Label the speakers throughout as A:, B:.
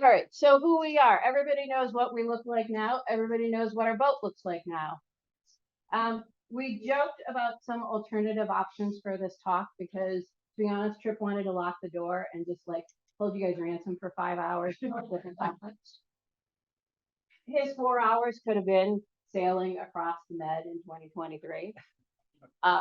A: All right, so who we are. Everybody knows what we look like now. Everybody knows what our boat looks like now. We joked about some alternative options for this talk because, to be honest, Trip wanted to lock the door and just like hold you guys ransom for 5 hours. His 4 hours could have been sailing across the Med in 2023.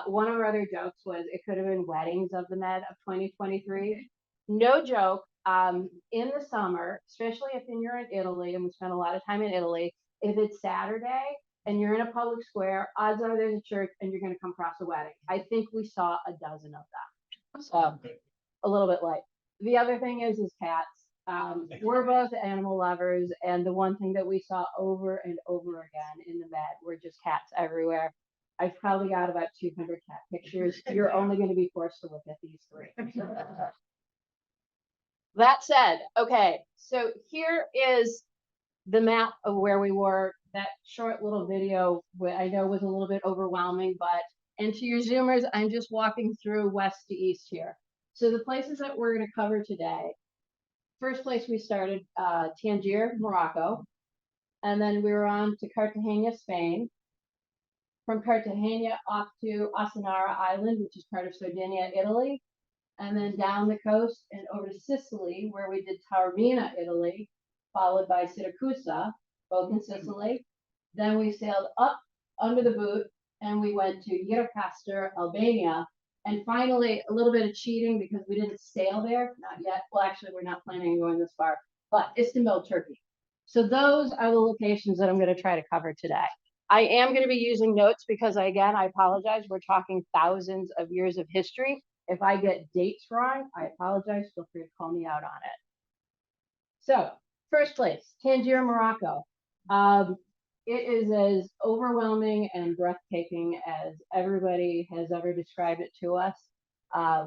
A: One of our other jokes was it could have been weddings of the Med of 2023. No joke. In the summer, especially if you're in Italy, and we spent a lot of time in Italy, if it's Saturday and you're in a public square, odds are there's a church and you're going to come across a wedding. I think we saw a dozen of them. So a little bit light. The other thing is cats. We're both animal lovers, and the one thing that we saw over and over again in the Med were just cats everywhere. I've probably got about 200 cat pictures. You're only going to be forced to look at these three. That said, okay, so here is the map of where we were. That short little video, I know, was a little bit overwhelming, but, and to your Zoomers, I'm just walking through west to east here. So the places that we're going to cover today, first place we started, Tangier, Morocco, and then we were on to Cartagena, Spain. From Cartagena off to Osanara Island, which is part of Sardinia, Italy, and then down the coast and over to Sicily, where we did Taormina, Italy, followed by Siracusa, both in Sicily. Then we sailed up under the boot and we went to Gjirokastra, Albania. And finally, a little bit of cheating because we didn't sail there, not yet. Well, actually, we're not planning on going this far, but Istanbul, Turkey. So those are the locations that I'm going to try to cover today. I am going to be using notes because, again, I apologize. We're talking thousands of years of history. If I get dates wrong, I apologize. Feel free to call me out on it. So, first place, Tangier, Morocco. It is as overwhelming and breathtaking as everybody has ever described it to us.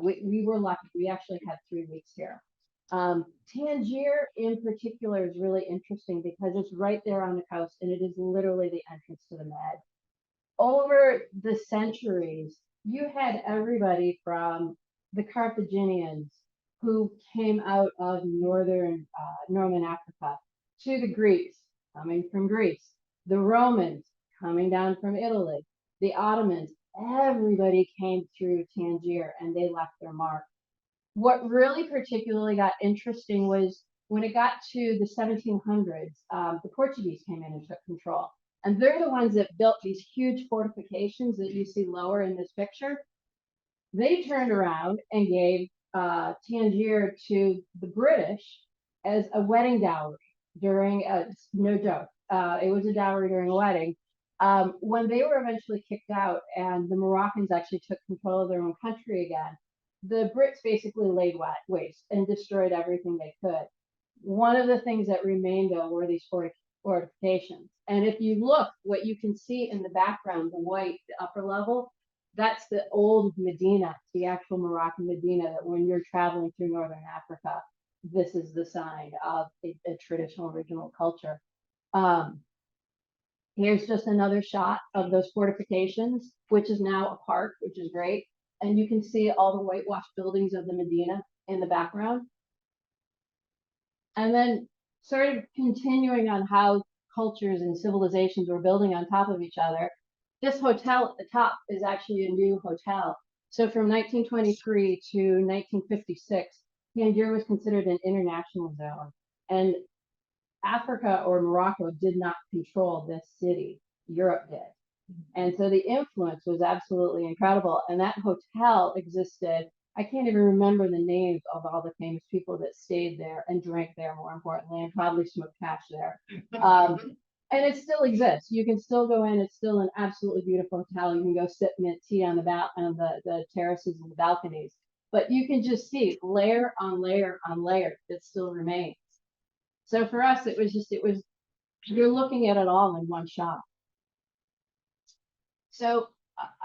A: We were lucky. We actually had 3 weeks here. Tangier in particular is really interesting because it's right there on the coast and it is literally the entrance to the Med. Over the centuries, you had everybody from the Carthaginians who came out of northern Africa to the Greeks coming from Greece, the Romans coming down from Italy, the Ottomans. Everybody came through Tangier and they left their mark. What really particularly got interesting was when it got to the 1700s, the Portuguese came in and took control. And they're the ones that built these huge fortifications that you see lower in this picture. They turned around and gave Tangier to the British as a wedding dowry during, no joke, it was a dowry during a wedding. When they were eventually kicked out and the Moroccans actually took control of their own country again, the Brits basically laid waste and destroyed everything they could. One of the things that remained, though, were these fortifications. And if you look, what you can see in the background, the white, the upper level, that's the old Medina, the actual Moroccan Medina, that when you're traveling through Northern Africa, this is the sign of a traditional original culture. Here's just another shot of those fortifications, which is now a park, which is great. And you can see all the whitewashed buildings of the Medina in the background. And then sort of continuing on how cultures and civilizations were building on top of each other. This hotel at the top is actually a new hotel. So from 1923 to 1956, Tangier was considered an international zone. And Africa or Morocco did not control this city. Europe did. And so the influence was absolutely incredible. And that hotel existed. I can't even remember the names of all the famous people that stayed there and drank there, more importantly, and probably smoked hash there. And it still exists. You can still go in. It's still an absolutely beautiful hotel. You can go sit and eat tea on the terraces and the balconies. But you can just see layer on layer on layer that still remains. So for us, it was you're looking at it all in one shot. So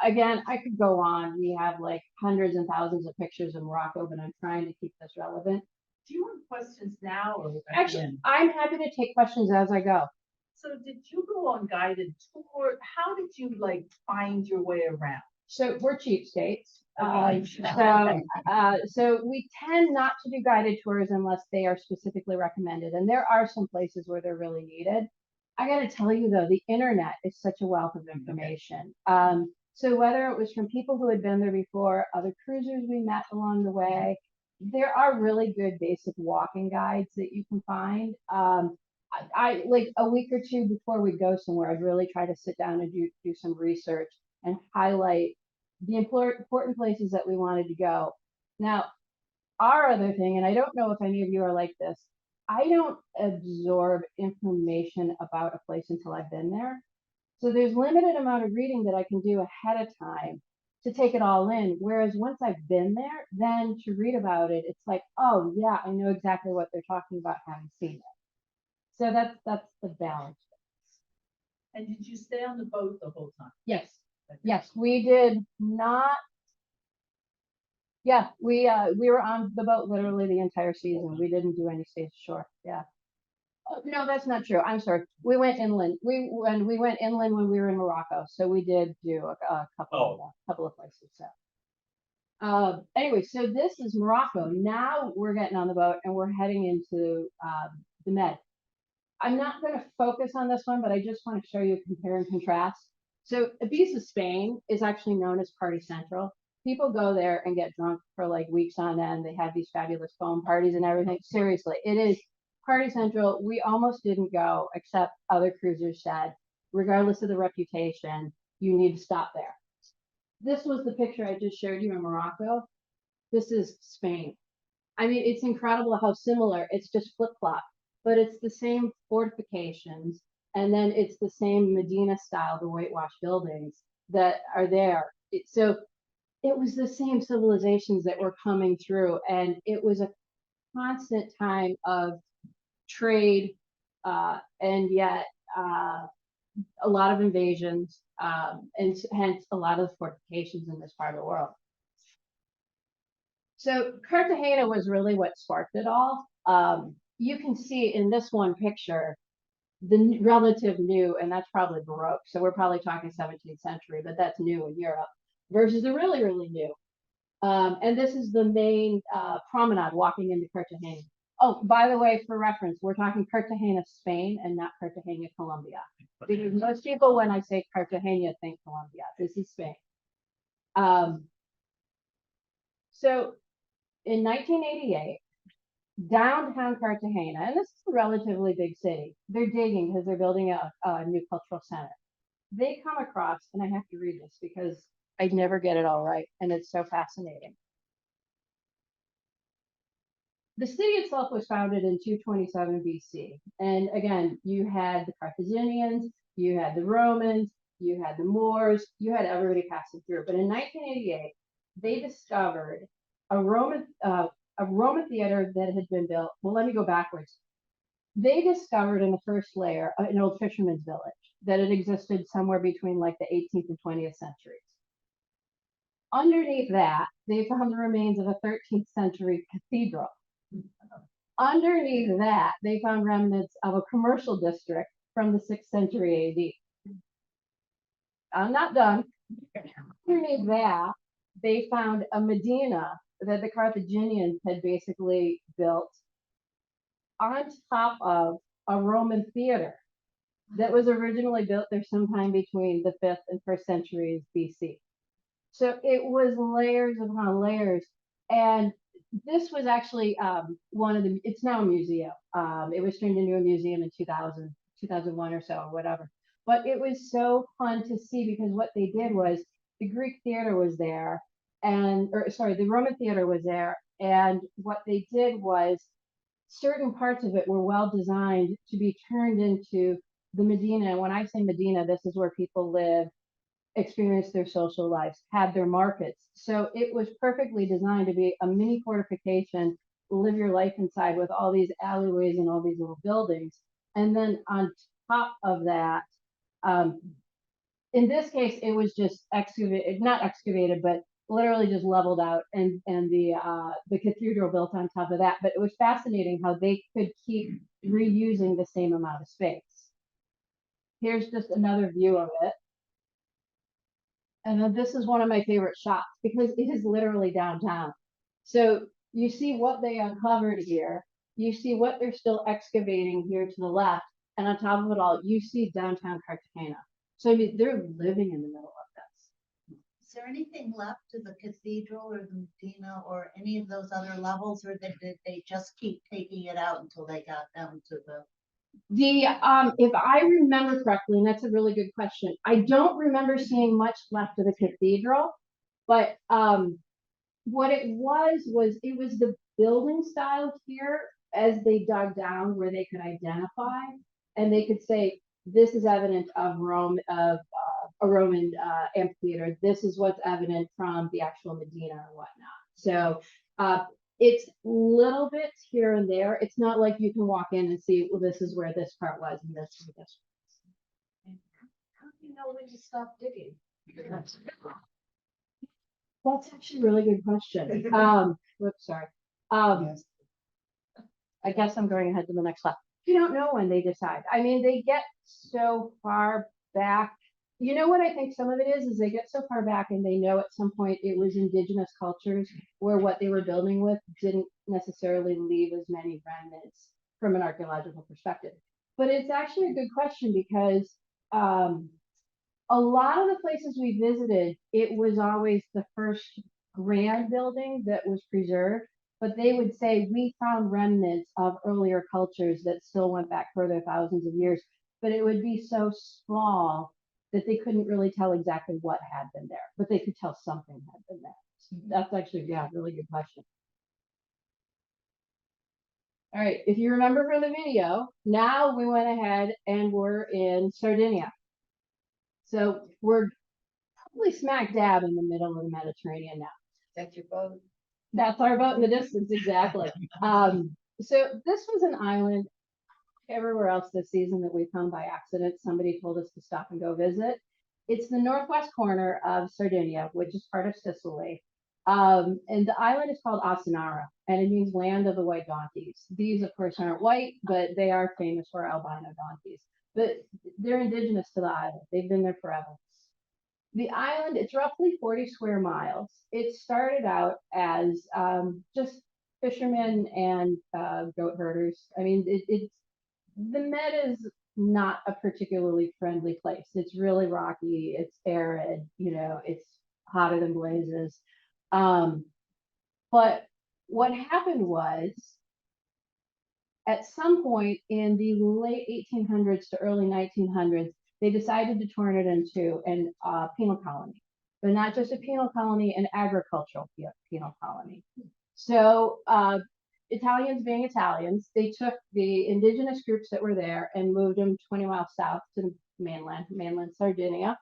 A: again, I could go on. We have like hundreds and thousands of pictures of Morocco, but I'm trying to keep this relevant.
B: Do you want questions now or
A: actually? I'm happy to take questions as I go.
B: So did you go on guided tour? How did you like find your way around?
A: So we're cheapskates. So we tend not to do guided tours unless they are specifically recommended, and there are some places where they're really needed. I got to tell you though, the internet is such a wealth of information. So whether it was from people who had been there before, other cruisers we met along the way, there are really good basic walking guides that you can find. I like a week or two before we go somewhere, I'd really try to sit down and do some research and highlight the important places that we wanted to go. Now, our other thing, and I don't know if any of you are like this, I don't absorb information about a place until I've been there. So there's limited amount of reading that I can do ahead of time to take it all in. Whereas once I've been there, then to read about it, it's like, oh yeah, I know exactly what they're talking about having seen it. So that's the balance.
B: And did you stay on the boat the whole time?
A: Yes. Yes, we did not. Yeah, we were on the boat literally the entire season. We didn't do any stays ashore. Yeah. Oh, no, that's not true. I'm sorry. We went inland. We went inland when we were in Morocco, so we did do a couple of places. So, anyway, so this is Morocco. Now we're getting on the boat and we're heading into the Med. I'm not going to focus on this one, but I just want to show you a compare and contrast. So Ibiza, Spain is actually known as Party Central. People go there and get drunk for like weeks on end. They have these fabulous foam parties and everything. Seriously, it is Party Central. We almost didn't go, except other cruisers said, regardless of the reputation, you need to stop there. This was the picture I just showed you in Morocco. This is Spain. I mean, it's incredible how similar. It's just flip-flop, but it's the same fortifications, and then it's the same Medina style, the whitewashed buildings that are there. So it was the same civilizations that were coming through, and it was a constant time of trade, and yet a lot of invasions, and hence a lot of the fortifications in this part of the world. So Cartagena was really what sparked it all. You can see in this one picture the relative new, and that's probably Baroque. So we're probably talking 17th century, but that's new in Europe versus the really, really new. And this is the main promenade walking into Cartagena. Oh, by the way, for reference, we're talking Cartagena, Spain, and not Cartagena, Colombia. Because most people, when I say Cartagena, think Colombia. This is Spain. So in 1988, downtown Cartagena, and this is a relatively big city, they're digging because they're building a new cultural center. They come across, and I have to read this because I never get it all right, and it's so fascinating. The city itself was founded in 227 BC. And again, you had the Carthaginians, you had the Romans, you had the Moors, you had everybody passing through. But in 1988, they discovered a Roman theater that had been built. Well, let me go backwards. They discovered in the first layer an old fisherman's village that had existed somewhere between like the 18th and 20th centuries. Underneath that, they found the remains of a 13th century cathedral. Underneath that, they found remnants of a commercial district from the 6th century AD. I'm not done. Underneath that, they found a Medina that the Carthaginians had basically built on top of a Roman theater that was originally built there sometime between the 5th and 1st centuries BC. So it was layers upon layers. And this was actually one of the, it's now a museum. It was turned into a museum in 2001 or so, or whatever. But it was so fun to see because what they did was the Greek theater was there, the Roman theater was there. And what they did was certain parts of it were well designed to be turned into the Medina. When I say Medina, this is where people live, experience their social lives, had their markets. So it was perfectly designed to be a mini fortification, live your life inside with all these alleyways and all these little buildings. And then on top of that, in this case, it was just excavated, not excavated, but literally just leveled out, and the cathedral built on top of that. But it was fascinating how they could keep reusing the same amount of space. Here's just another view of it. And then this is one of my favorite shots because it is literally downtown. So you see what they uncovered here. You see what they're still excavating here to the left. And on top of it all, you see downtown Cartagena. So I mean, they're living in the middle of this.
C: Is there anything left of the cathedral or the Medina or any of those other levels, or did they just keep taking it out until they got down to the?
A: If I remember correctly, and that's a really good question, I don't remember seeing much left of the cathedral, but what it was it was the building styles here as they dug down where they could identify and they could say this is evident of Rome of a Roman amphitheater. This is what's evident from the actual Medina and whatnot. So it's little bits here and there. It's not like you can walk in and see, well, this is where this part was and this is where this was.
B: How do you know when to stop digging?
A: That's actually a really good question. Whoops, sorry.
B: Yes.
A: I guess I'm going ahead to the next slide. You don't know when they decide. I mean, they get so far back. You know what I think some of it is they get so far back and they know at some point it was indigenous cultures where what they were building with didn't necessarily leave as many remnants from an archaeological perspective. But it's actually a good question because a lot of the places we visited, it was always the first grand building that was preserved, but they would say we found remnants of earlier cultures that still went back further thousands of years, but it would be so small that they couldn't really tell exactly what had been there, but they could tell something had been there. So that's actually, yeah, really good question. All right, if you remember from the video, now we went ahead and we're in Sardinia. So we're probably smack dab in the middle of the Mediterranean now.
B: That's your boat.
A: That's our boat in the distance, exactly. So this was an island. Everywhere else this season that we found by accident, somebody told us to stop and go visit. It's the northwest corner of Sardinia, which is part of Sicily. And the island is called Asinara, and it means land of the white donkeys. These, of course, aren't white, but they are famous for albino donkeys. But they're indigenous to the island. They've been there forever. The island, it's roughly 40 square miles. It started out as just fishermen and goat herders. I mean, it's the Med is not a particularly friendly place. It's really rocky. It's arid. You know, it's hotter than blazes. But what happened was, at some point in the late 1800s to early 1900s, they decided to turn it into a penal colony, but not just a penal colony, an agricultural penal colony. So Italians being Italians, they took the indigenous groups that were there and moved them 20 miles south to the mainland Sardinia.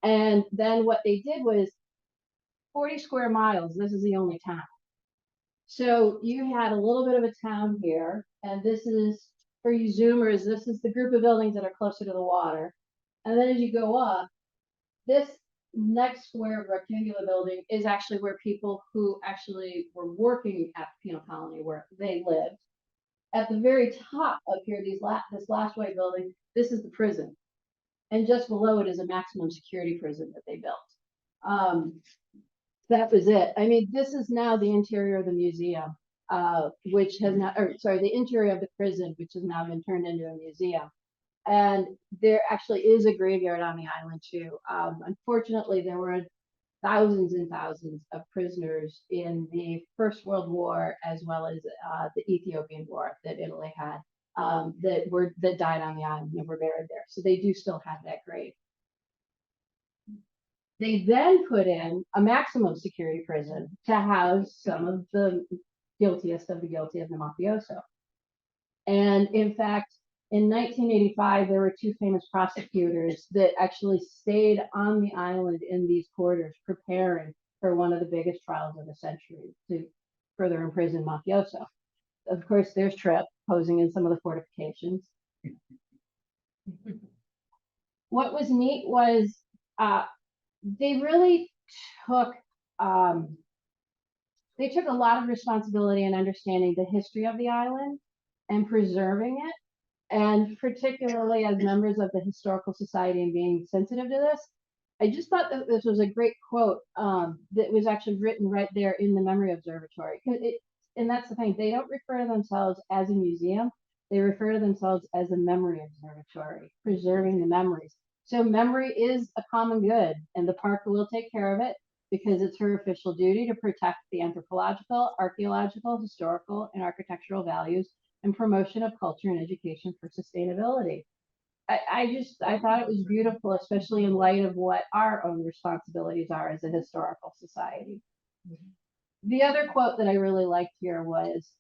A: And then what they did was 40 square miles, this is the only town. So you had a little bit of a town here, and this is, for you Zoomers, this is the group of buildings that are closer to the water. And then as you go up, this next square rectangular building is actually where people who actually were working at the penal colony where they lived. At the very top up here, this last white building, this is the prison. And just below it is a maximum security prison that they built. That was it. I mean, this is now the interior of the museum, which has not, or sorry, the interior of the prison, which has now been turned into a museum. And there actually is a graveyard on the island too. Unfortunately, there were thousands and thousands of prisoners in the First World War, as well as the Ethiopian War that Italy had, that died on the island and were buried there. So they do still have that grave. They then put in a maximum security prison to house some of the guiltiest of the guilty of the mafioso. And in fact, in 1985, there were two famous prosecutors that actually stayed on the island in these quarters preparing for one of the biggest trials of the century to further imprison mafioso. Of course, there's Tripp posing in some of the fortifications. What was neat was they really took they took a lot of responsibility in understanding the history of the island and preserving it. And particularly as members of the Historical Society and being sensitive to this, I just thought that this was a great quote that was actually written right there in the Memory Observatory. And that's the thing, they don't refer to themselves as a museum, they refer to themselves as a memory observatory, preserving the memories. So memory is a common good, and the park will take care of it because it's her official duty to protect the anthropological, archaeological, historical, and architectural values and promotion of culture and education for sustainability. I thought it was beautiful, especially in light of what our own responsibilities are as a historical society. The other quote that I really liked here was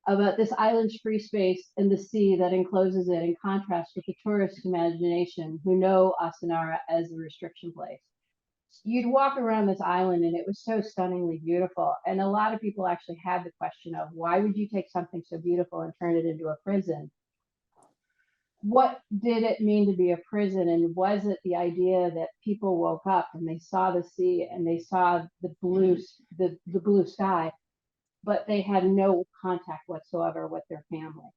A: about this island's free space and the sea that encloses it, in contrast with the tourist imagination who know Asanara as a restriction place. You'd walk around this island and it was so stunningly beautiful. And a lot of people actually had the question of, why would you take something so beautiful and turn it into a prison? What did it mean to be a prison? And was it the idea that people woke up and they saw the sea and they saw the blue sky, but they had no contact whatsoever with their family?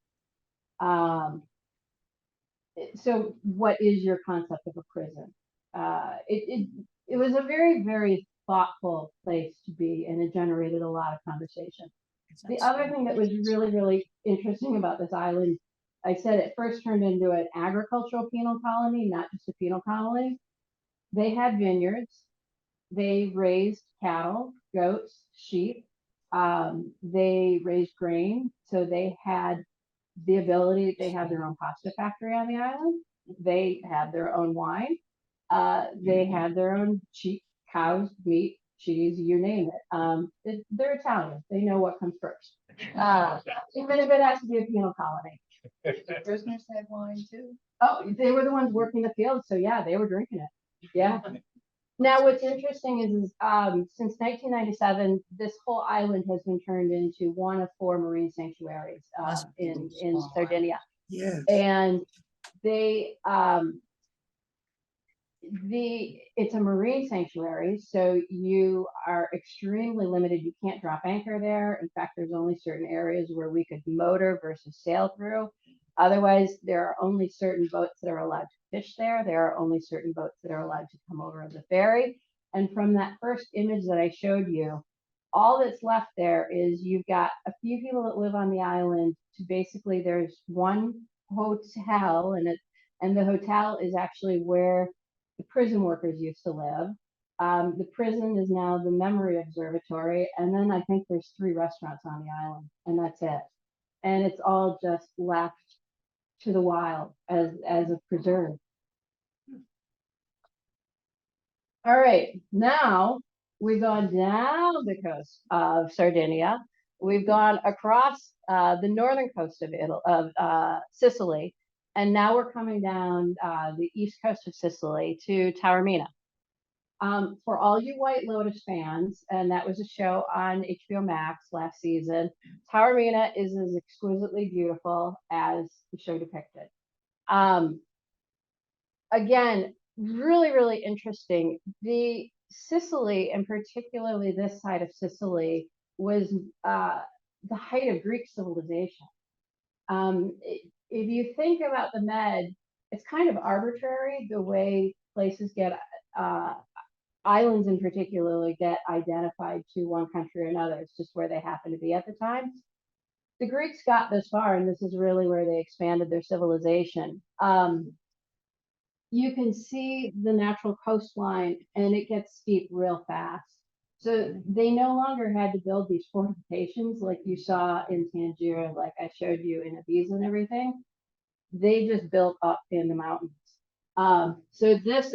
A: So what is your concept of a prison? It was a very, very thoughtful place to be, and it generated a lot of conversation. The other thing that was really, really interesting about this island, I said it first turned into an agricultural penal colony, not just a penal colony. They had vineyards, they raised cattle, goats, sheep, they raised grain, so they had the ability, they have their own pasta factory on the island, they have their own wine, they had their own sheep, cows, meat, cheese, you name it. They're Italian. They know what comes first. Even if it has to be a penal colony.
B: Prisoners had wine too.
A: Oh, they were the ones working the field, so yeah, they were drinking it. Yeah. Now, what's interesting is since 1997, this whole island has been turned into one of 4 marine sanctuaries in Sardinia.
D: Yes.
A: And they it's a marine sanctuary, so you are extremely limited. You can't drop anchor there. In fact, there's only certain areas where we could motor versus sail through. Otherwise, there are only certain boats that are allowed to fish there. There are only certain boats that are allowed to come over the ferry. And from that first image that I showed you, all that's left there is you've got a few people that live on the island. To basically, there's one hotel, and the hotel is actually where the prison workers used to live. The prison is now the Memory Observatory, and then I think there's 3 restaurants on the island, and that's it. And it's all just left to the wild as a preserve. All right, now we've gone down the coast of Sardinia. We've gone across the northern coast of Sicily, and now we're coming down the east coast of Sicily to Taormina. For all you White Lotus fans, and that was a show on HBO Max last season, Taormina is as exquisitely beautiful as the show depicted. Again, really, really interesting. The Sicily, and particularly this side of Sicily, was the height of Greek civilization. If you think about the Med, it's kind of arbitrary the way places get, islands in particularly get identified to one country or another. It's just where they happen to be at the time. The Greeks got this far, and this is really where they expanded their civilization. You can see the natural coastline, and it gets steep real fast. So they no longer had to build these fortifications like you saw in Tangier, like I showed you in Ibiza and everything. They just built up in the mountains. So this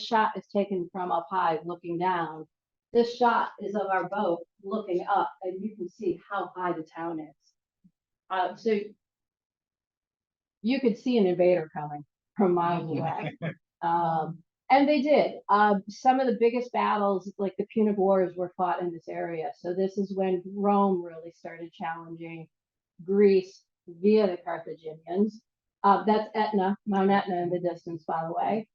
A: shot is taken from up high looking down. This shot is of our boat looking up, and you can see how high the town is. So you could see an invader coming from miles away. And they did. Some of the biggest battles, like the Punic Wars, were fought in this area. So this is when Rome really started challenging Greece via the Carthaginians. That's Etna, Mount Etna in the distance, by the way.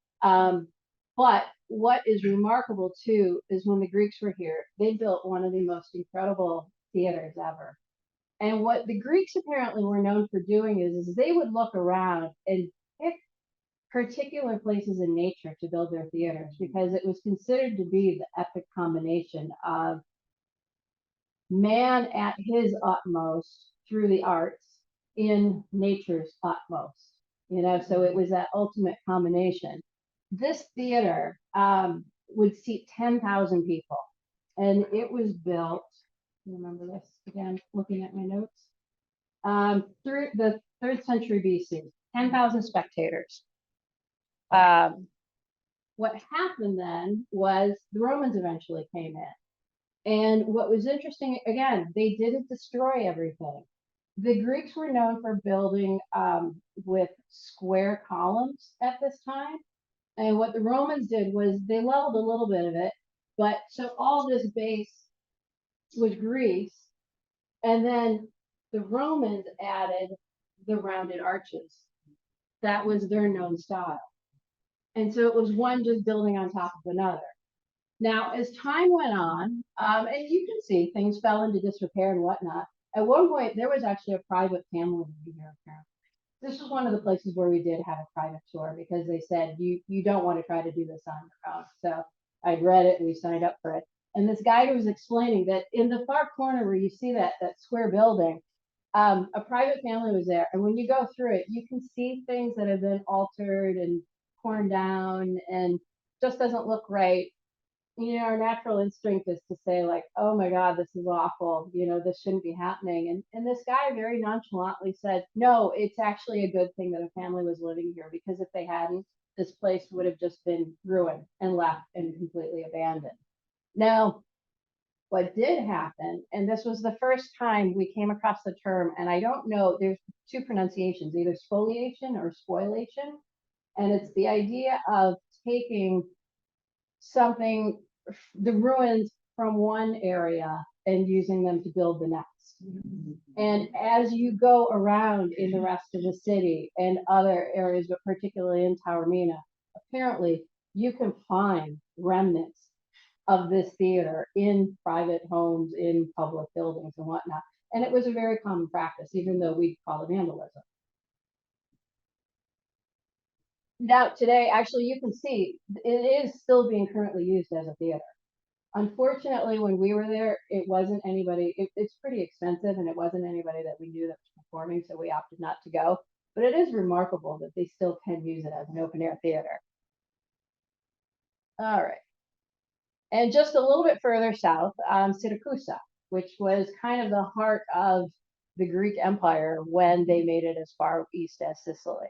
A: But what is remarkable too is when the Greeks were here, they built one of the most incredible theaters ever. And what the Greeks apparently were known for doing is they would look around and pick particular places in nature to build their theaters because it was considered to be the epic combination of man at his utmost through the arts in nature's utmost. So it was that ultimate combination. This theater would seat 10,000 people, and it was built. Remember this again? Looking at my notes. Through the 3rd century BC, 10,000 spectators. What happened then was the Romans eventually came in. And what was interesting, again, they didn't destroy everything. The Greeks were known for building with square columns at this time. And what the Romans did was they leveled a little bit of it, but so all this base was Greece. And then the Romans added the rounded arches. That was their known style. And so it was one just building on top of another. Now, as time went on, and you can see things fell into disrepair and whatnot. At one point, there was actually a private family living here. Apparently, this was one of the places where we did have a private tour because they said you don't want to try to do this on your own. So I read it and we signed up for it. And this guy was explaining that in the far corner where you see that square building, a private family was there. And when you go through it, you can see things that have been altered and torn down and just doesn't look right. Our natural instinct is to say like, oh my God, this is awful. This shouldn't be happening. And this guy very nonchalantly said, no, it's actually a good thing that a family was living here because if they hadn't, this place would have just been ruined and left and completely abandoned. Now, what did happen, and this was the first time we came across the term, and I don't know, there's 2 pronunciations, either spoliation or spoilation. And it's the idea of taking something, the ruins from one area and using them to build the next. And as you go around in the rest of the city and other areas, but particularly in Taormina, apparently you can find remnants of this theater in private homes, in public buildings and whatnot. And it was a very common practice, even though we call it vandalism. Now, today, actually, you can see it is still being currently used as a theater. Unfortunately, when we were there, it wasn't anybody, it's pretty expensive, and it wasn't anybody that we knew that was performing, so we opted not to go. But it is remarkable that they still can use it as an open air theater. All right. And just a little bit further south, Siracusa, which was kind of the heart of the Greek Empire when they made it as far east as Sicily.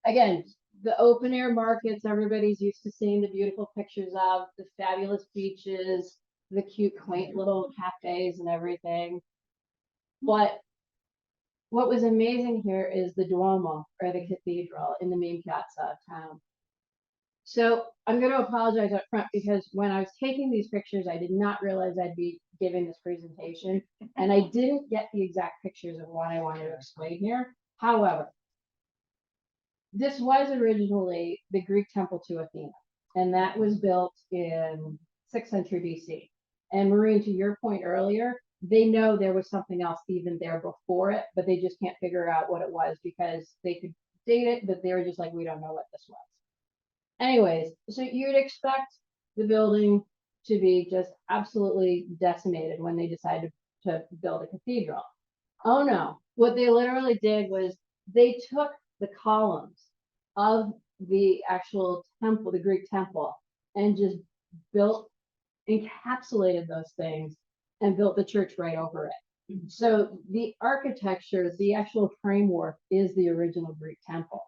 A: Again, the open air markets, everybody's used to seeing the beautiful pictures of the fabulous beaches, the cute, quaint little cafes and everything. But what was amazing here is the Duomo, or the cathedral, in the main piazza of town. So I'm going to apologize up front because when I was taking these pictures, I did not realize I'd be giving this presentation, and I didn't get the exact pictures of what I wanted to explain here. However, this was originally the Greek temple to Athena, and that was built in 6th century BC. And Maureen, to your point earlier, they know there was something else even there before it, but they just can't figure out what it was because they could date it, but they were just like, we don't know what this was. Anyways, so you'd expect the building to be just absolutely decimated when they decided to build a cathedral. Oh no, what they literally did was they took the columns of the actual temple, the Greek temple, and just encapsulated those things and built the church right over it. So the architecture, the actual framework is the original Greek temple.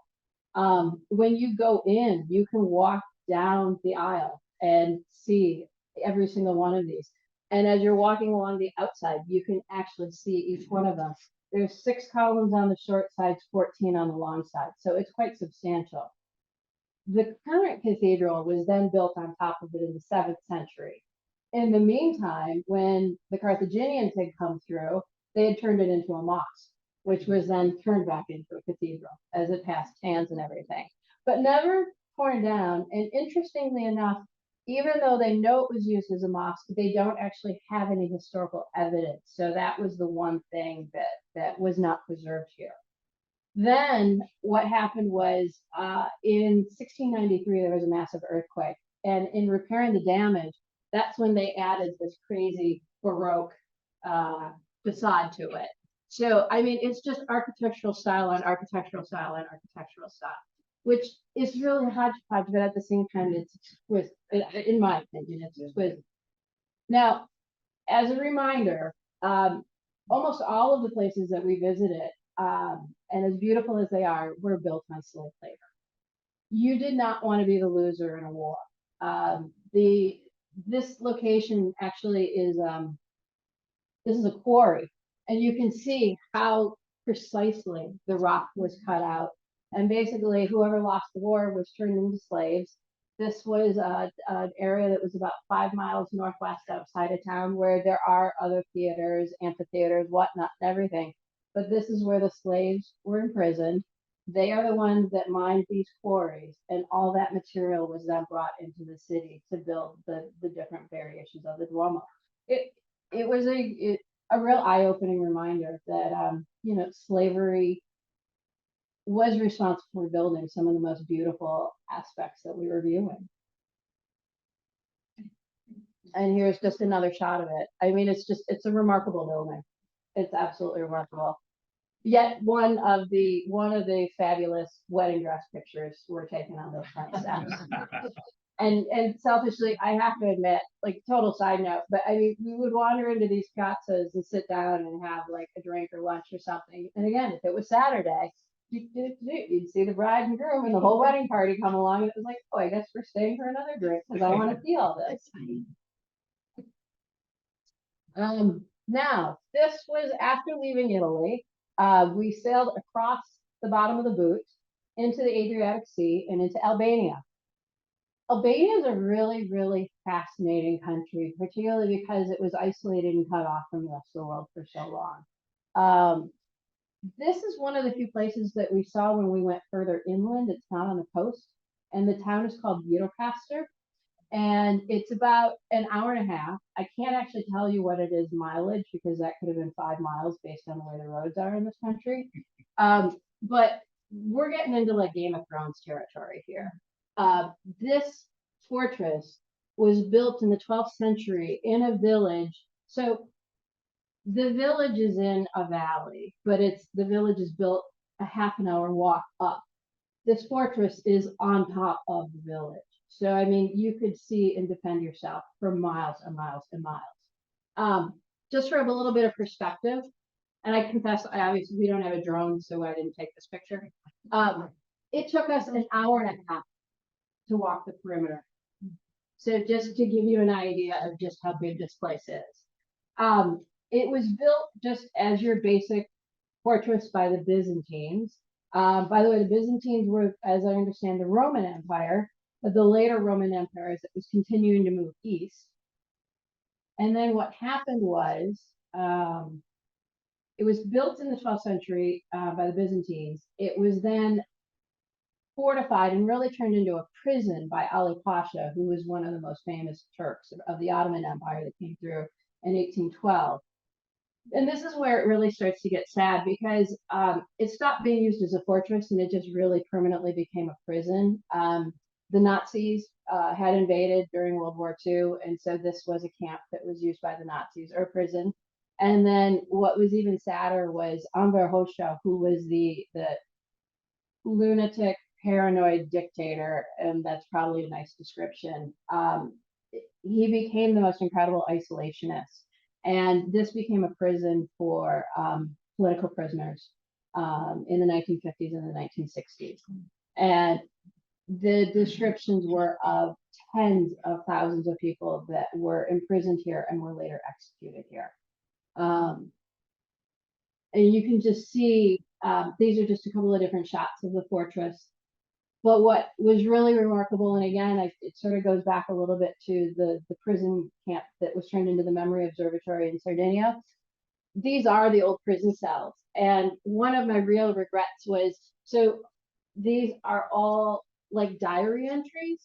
A: When you go in, you can walk down the aisle and see every single one of these. And as you're walking along the outside, you can actually see each one of them. There's 6 columns on the short sides, 14 on the long side. So it's quite substantial. The current cathedral was then built on top of it in the 7th century. In the meantime, when the Carthaginians had come through, they had turned it into a mosque, which was then turned back into a cathedral as it passed hands and everything, but never torn down. And interestingly enough, even though they know it was used as a mosque, they don't actually have any historical evidence. So that was the one thing that was not preserved here. Then what happened was in 1693, there was a massive earthquake. And in repairing the damage, that's when they added this crazy Baroque facade to it. So, I mean, it's just architectural style on architectural style on architectural style, which is really hodgepodge, but at the same time, it's exquisite. In my opinion, it's exquisite. Now, as a reminder, almost all of the places that we visited, and as beautiful as they are, were built on slave labor. You did not want to be the loser in a war. This location actually is this is a quarry, and you can see how precisely the rock was cut out. And basically, whoever lost the war was turned into slaves. This was an area that was about 5 miles northwest outside of town, where there are other theaters, amphitheaters, whatnot, and everything. But this is where the slaves were imprisoned. They are the ones that mined these quarries, and all that material was then brought into the city to build the different variations of the Duomo. It it was a real eye-opening reminder that slavery was responsible for building some of the most beautiful aspects that we were viewing. And here's just another shot of it. I mean, it's a remarkable building. It's absolutely remarkable. Yet one of the fabulous wedding dress pictures were taken on those front steps. And selfishly, I have to admit, like, total side note, but I mean, we would wander into these piazzas and sit down and have like a drink or lunch or something. And again, if it was Saturday, you'd see the bride and groom and the whole wedding party come along, and it was like, oh, I guess we're staying for another drink because I want to see all this. Now, this was after leaving Italy. We sailed across the bottom of the boot into the Adriatic Sea and into Albania. Albania is a really, really fascinating country, particularly because it was isolated and cut off from the rest of the world for so long. This is one of the few places that we saw when we went further inland. It's not on the coast, and the town is called Gjirokastër, and it's about an hour and a half. I can't actually tell you what it is mileage because that could have been 5 miles based on the way the roads are in this country. But we're getting into like Game of Thrones territory here. This fortress was built in the 12th century in a village. So the village is in a valley, but the village is built a half an hour walk up. This fortress is on top of the village. So, I mean, you could see and defend yourself for miles and miles and miles. Just for a little bit of perspective, and I confess, obviously we don't have a drone, so I didn't take this picture. It took us an hour and a half to walk the perimeter. So just to give you an idea of just how big this place is. It was built just as your basic fortress by the Byzantines. By the way, the Byzantines were, as I understand, the Roman Empire, but the later Roman empires that was continuing to move east. And then what happened was, it was built in the 12th century by the Byzantines. It was then fortified and really turned into a prison by Ali Pasha, who was one of the most famous Turks of the Ottoman Empire that came through in 1812. And this is where it really starts to get sad because it stopped being used as a fortress and it just really permanently became a prison. The Nazis had invaded during World War II, and so this was a camp that was used by the Nazis, or a prison. And then what was even sadder was Enver Hoxha, who was the lunatic, paranoid dictator, and that's probably a nice description. He became the most incredible isolationist. And this became a prison for political prisoners in the 1950s and the 1960s. And the descriptions were of tens of thousands of people that were imprisoned here and were later executed here. And you can just see, these are just a couple of different shots of the fortress. But what was really remarkable, and again, it sort of goes back a little bit to the prison camp that was turned into the Memory Observatory in Sardinia. These are the old prison cells. And one of my real regrets was, so these are all like diary entries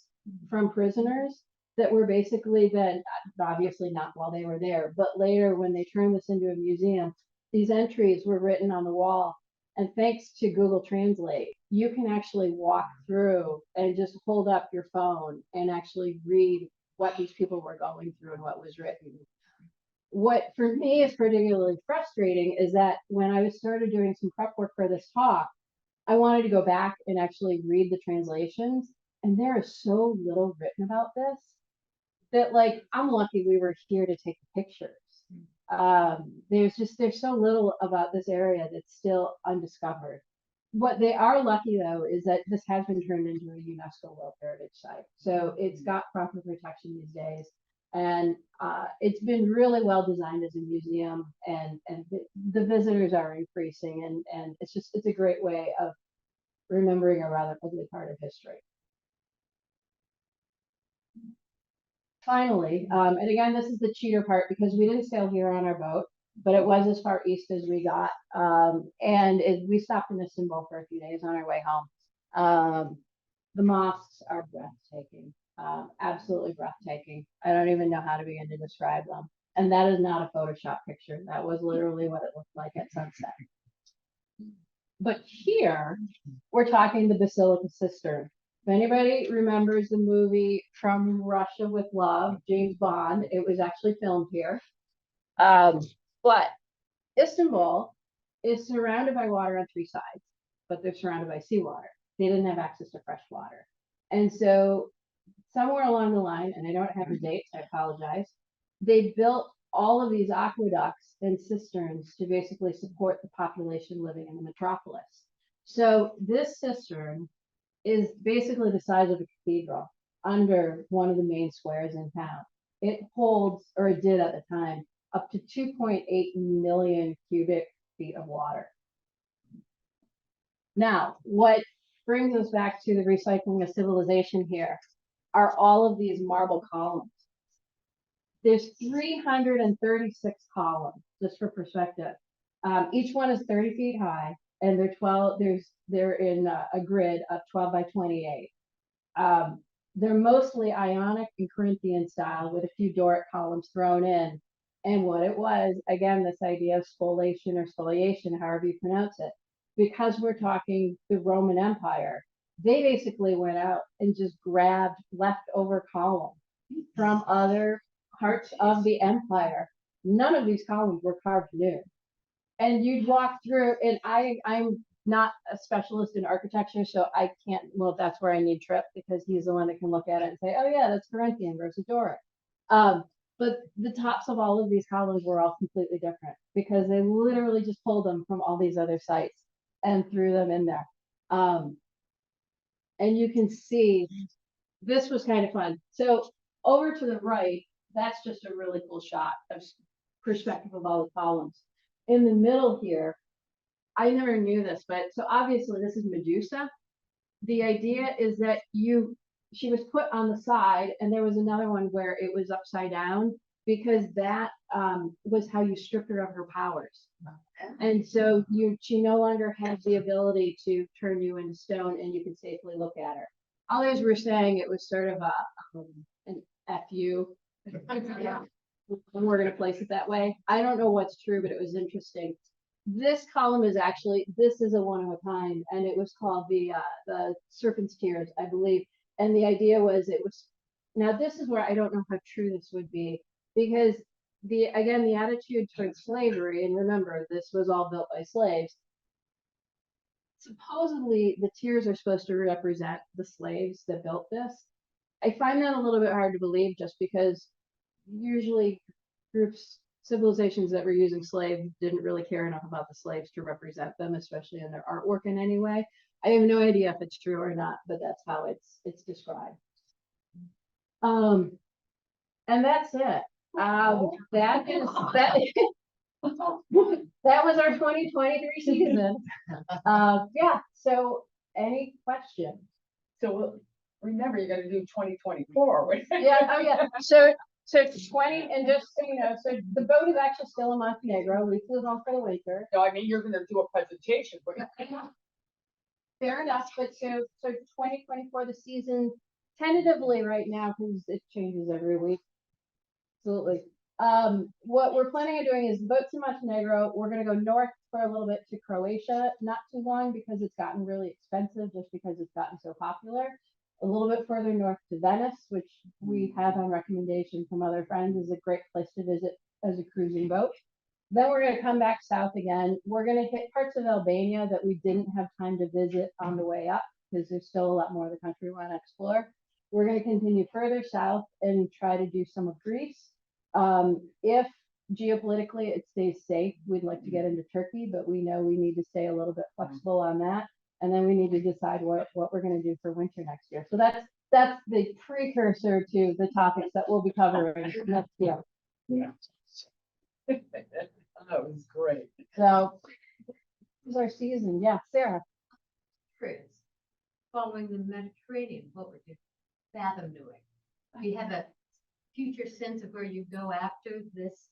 A: from prisoners that were basically then, obviously not while they were there, but later when they turned this into a museum, these entries were written on the wall. And thanks to Google Translate, you can actually walk through and just hold up your phone and actually read what these people were going through and what was written. What for me is particularly frustrating is that when I started doing some prep work for this talk, I wanted to go back and actually read the translations, and there is so little written about this that like I'm lucky we were here to take the pictures. There's so little about this area that's still undiscovered. What they are lucky though is that this has been turned into a UNESCO World Heritage Site, so it's got proper protection these days, and it's been really well designed as a museum, and the visitors are increasing, and it's a great way of remembering a rather ugly part of history. Finally, and again, this is the cheater part because we didn't sail here on our boat, but it was as far east as we got. We stopped in Istanbul for a few days on our way home. The mosques are breathtaking, absolutely breathtaking. I don't even know how to begin to describe them. And that is not a Photoshop picture. That was literally what it looked like at sunset. But here, we're talking the Basilica Cistern. If anybody remembers the movie From Russia with Love, James Bond, it was actually filmed here. But Istanbul is surrounded by water on 3 sides, but they're surrounded by seawater. They didn't have access to fresh water. And so somewhere along the line, and I don't have the dates, I apologize, they built all of these aqueducts and cisterns to basically support the population living in the metropolis. So this cistern is basically the size of a cathedral under one of the main squares in town. It holds, or it did at the time, up to 2.8 million cubic feet of water. Now, what brings us back to the recycling of civilization here are all of these marble columns. There's 336 columns, just for perspective. Each one is 30 feet high, and they're in a grid of 12 by 28. They're mostly Ionic and Corinthian style with a few Doric columns thrown in. And what it was, again, this idea of spoliation or spoliation, however you pronounce it, because we're talking the Roman Empire, they basically went out and just grabbed leftover columns from other parts of the empire. None of these columns were carved new. And you'd walk through, and I'm not a specialist in architecture, so I can't, well, that's where I need Tripp because he's the one that can look at it and say, oh yeah, that's Corinthian versus Doric. But the tops of all of these columns were all completely different because they literally just pulled them from all these other sites and threw them in there. And you can see, this was kind of fun. So over to the right, that's just a really cool shot of perspective of all the columns. In the middle here, I never knew this, but so obviously this is Medusa. The idea is that she was put on the side, and there was another one where it was upside down because that was how you stripped her of her powers. And so she no longer has the ability to turn you into stone, and you can safely look at her. Others were saying it was sort of an FU. Yeah. We're going to place it that way. I don't know what's true, but it was interesting. This column is this is a one of a kind, and it was called the Serpent's Tears, I believe. And the idea was now this is where I don't know how true this would be, because the attitude towards slavery, and remember, this was all built by slaves. Supposedly, the tears are supposed to represent the slaves that built this. I find that a little bit hard to believe just because usually civilizations that were using slaves didn't really care enough about the slaves to represent them, especially in their artwork in any way. I have no idea if it's true or not, but that's how it's described. And that's it. That was our 2023 season. Yeah. So, any questions?
B: So remember, you got to do 2024.
A: Yeah. Oh, yeah. So 20, and just so you know, so the boat is actually still in Montenegro. We flew home for the winter.
B: No, I mean you're going to do a presentation.
A: Fair enough, but so 2024, the season tentatively right now, because it changes every week. Absolutely. What we're planning on doing is boats in Montenegro. We're gonna go north for a little bit to Croatia, not too long because it's gotten really expensive, just because it's gotten so popular. A little bit further north to Venice, which we have on recommendation from other friends, is a great place to visit as a cruising boat. Then we're gonna come back south again. We're gonna hit parts of Albania that we didn't have time to visit on the way up, because there's still a lot more of the country we want to explore. We're gonna continue further south and try to do some of Greece. If geopolitically it stays safe, we'd like to get into Turkey, but we know we need to stay a little bit flexible on that. And then we need to decide what we're gonna do for winter next year. So that's the precursor to the topics that we'll be covering next year.
B: That was great.
A: So this is our season. Yeah, Sarah.
D: Chris, following the Mediterranean, what would you fathom doing? Do you have a future sense of where you go after this?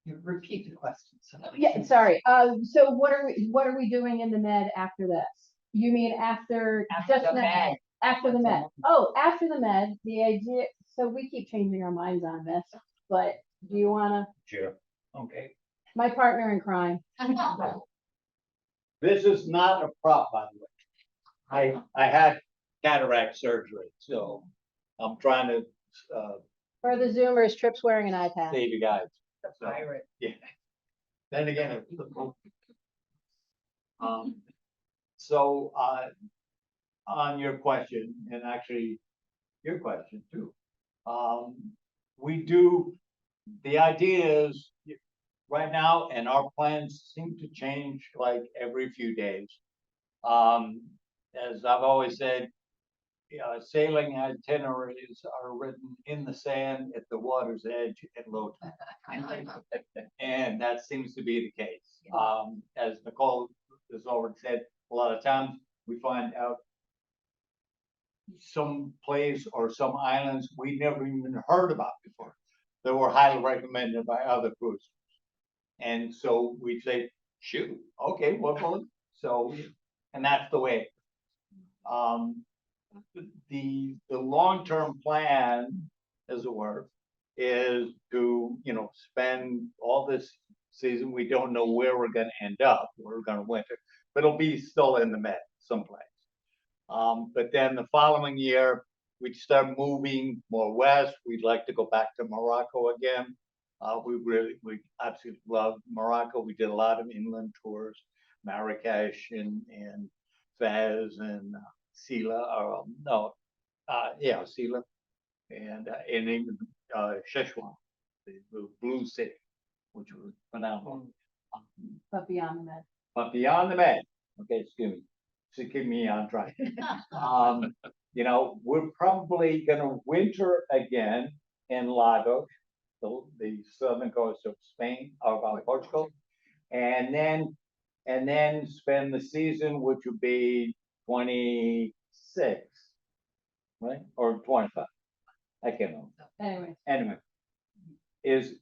B: You repeat the question.
A: Yeah, sorry. So what are we doing in the Med after this? You mean after just
B: the
A: Med?
B: Med.
A: After the Med. Oh, after the Med, the idea, so we keep changing our minds on this, but do you wanna,
E: Sure. Okay.
A: my partner in crime?
E: This is not a prop, by the way. I had cataract surgery, so I'm trying to
A: For the Zoomers, Trip's wearing an iPad.
E: save you guys.
B: The pirate.
E: Yeah. Then again, so on your question, and actually your question too, we do. The idea is right now, and our plans seem to change like every few days. As I've always said, sailing itineraries are written in the sand at the water's edge at low tide. And that seems to be the case. As Nicole has already said, a lot of times we find out some place or some islands we never even heard about before that were highly recommended by other cruisers. And so we say, shoot, okay, well, so, and that's the way. The long-term plan, as it were, is to, spend all this season. We don't know where we're gonna end up. We're gonna winter, but it'll be still in the Med someplace. But then the following year, we'd start moving more west. We'd like to go back to Morocco again. We absolutely love Morocco. We did a lot of inland tours, Marrakesh and Fez and Sila, Sila, and even Szechuan, the blue city, which was phenomenal.
A: But beyond the Med.
E: But beyond the Med, okay, excuse me, to keep me on track. We're probably gonna winter again in Lagos, the southern coast of Spain, or Portugal, and then spend the season, which would be 26, right, or 25. I can't remember. Anyway, is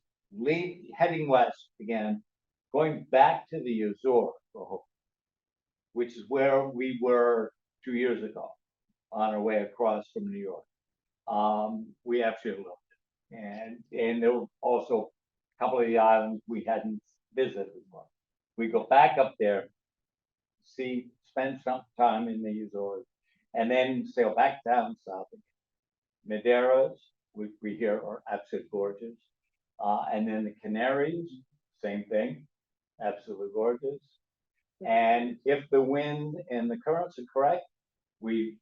E: heading west again, going back to the Azores, which is where we were 2 years ago on our way across from New York. We absolutely loved it. And there were also a couple of the islands we hadn't visited as well. We go back up there, spend some time in the Azores, and then sail back down south again. Madeiras, which we hear are absolutely gorgeous. And then the Canaries, same thing, absolutely gorgeous. And if the wind and the currents are correct, we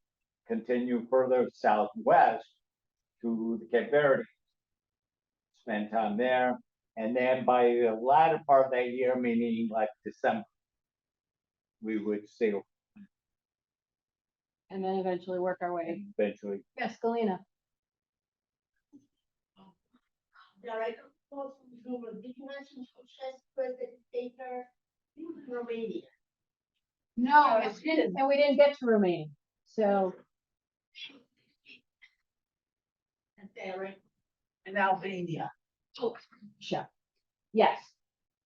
E: continue further southwest to the Cape Verde, spend time there. And then by the latter part of that year, meaning like December, we would sail.
A: And then eventually work our way.
E: Eventually.
A: Yes, Galena.
C: Director, did you mention President Baker, Romania?
A: No, we didn't, and we didn't get to Romania. So
B: And Albania.
A: sure. Yes.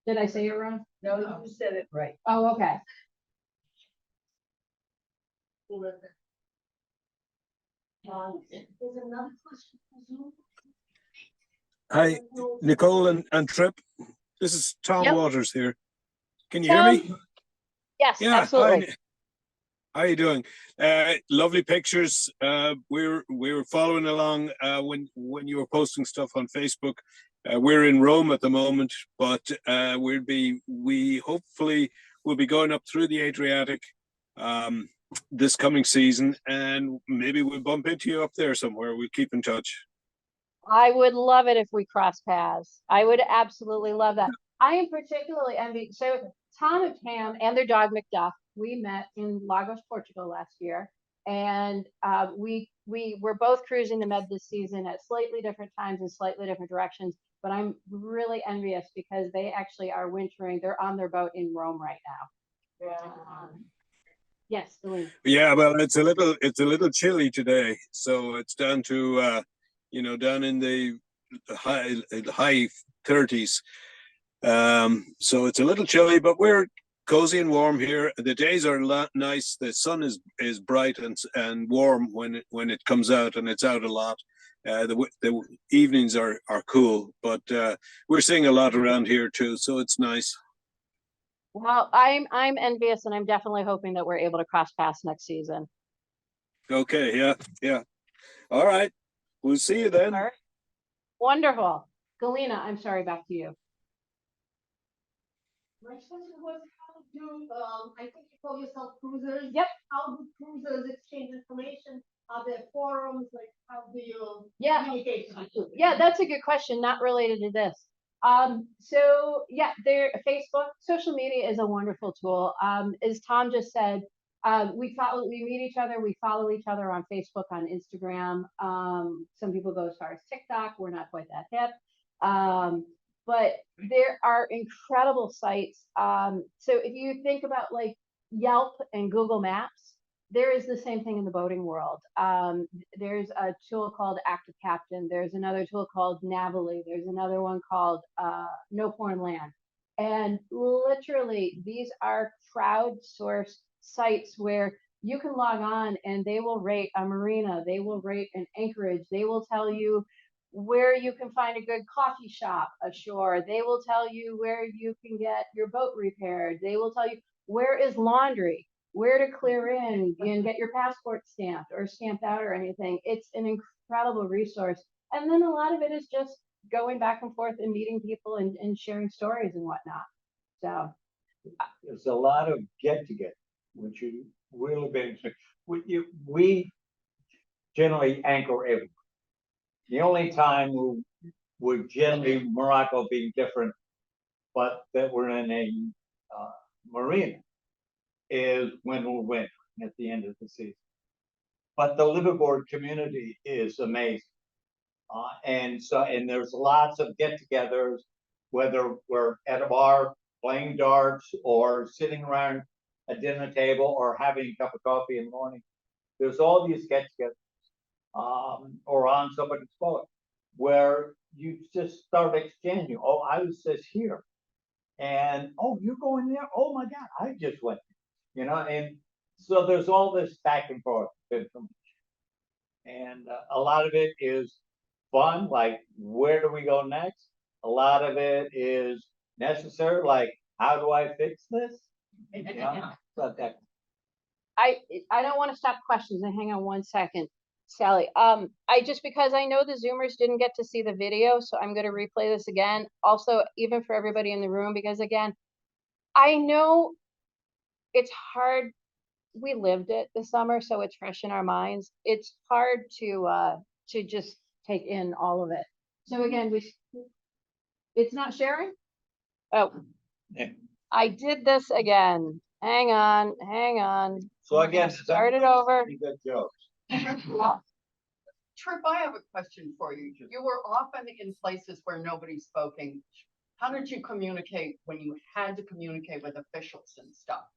A: Did I say it wrong?
B: No, you said it right.
A: Oh, okay.
C: There's another question for Zoom.
F: Hi, Nicole and Trip. This is Tom
A: Yep.
F: Waters here. Can you hear
A: Tom?
F: me?
A: Yes,
F: Yeah.
A: absolutely.
F: Hi. How you doing? Lovely pictures. We were following along when you were posting stuff on Facebook. We're in Rome at the moment, but we hopefully will be going up through the Adriatic this coming season, and maybe we'll bump into you up there somewhere. We'll keep in touch.
A: I would love it if we cross paths. I would absolutely love that. I am particularly envious. So Tom and Pam and their dog McDuff, we met in Lagos, Portugal last year, and we were both cruising the Med this season at slightly different times and slightly different directions. But I'm really envious because they actually are wintering. They're on their boat in Rome right now. Yes, Celine.
F: Yeah, well, it's a little chilly today, so it's down to down in the high 30s. So it's a little chilly, but we're cozy and warm here. The days are nice. The sun is bright and warm when it comes out, and it's out a lot. The evenings are cool, but we're seeing a lot around here too, so it's nice.
A: Well, I'm envious, and I'm definitely hoping that we're able to cross paths next season.
F: Okay, yeah. All right, we'll see you then.
A: All right. Wonderful. Galena, I'm sorry, back to you.
B: My question was, how do, I think you call yourself cruisers?
A: Yep.
B: How do cruisers exchange information? Are there forums? Like, how do you
A: Yeah.
B: communicate? with each other?
A: Yeah, that's a good question, not related to this. So yeah, Facebook, social media is a wonderful tool. As Tom just said, we meet each other, we follow each other on Facebook, on Instagram. Some people go as far as TikTok. We're not quite that hip. But there are incredible sites. So if you think about like Yelp and Google Maps, there is the same thing in the boating world. There's a tool called Active Captain. There's another tool called Navily. There's another one called No Foreign Land. And literally, these are crowdsourced sites where you can log on and they will rate a marina, they will rate an anchorage, they will tell you where you can find a good coffee shop ashore. They will tell you where you can get your boat repaired. They will tell you where is laundry, where to clear in and get your passport stamped or stamped out or anything. It's an incredible resource. And then a lot of it is just going back and forth and meeting people and sharing stories and whatnot. So
E: There's a lot of get together, which you really been. We generally anchor everywhere. The only time we would generally Morocco being different, but that we're in a marina is when we're wintering at the end of the season. But the liveaboard community is amazing. And there's lots of get-togethers, whether we're at a bar playing darts or sitting around a dinner table or having a cup of coffee in the morning. There's all these get-togethers, or on somebody's boat, where you just start exchanging. Oh, I was just here, and oh, you're going there. Oh my God, I just went. And so there's all this back and forth information, and a lot of it is fun, like where do we go next? A lot of it is necessary, like how do I fix this? But that
A: I don't want to stop questions and hang on one second, Sally. I just because I know the Zoomers didn't get to see the video, so I'm going to replay this again. Also, even for everybody in the room, because again, I know it's hard. We lived it this summer, so it's fresh in our minds. It's hard to just take in all of it. So again, it's not sharing. Oh,
E: yeah.
A: I did this again. Hang on.
E: So again,
A: Start it over.
E: pretty good jokes.
G: Trip, I have a question for you. You were often in places where nobody's spoken. How did you communicate when you had to communicate with officials and stuff?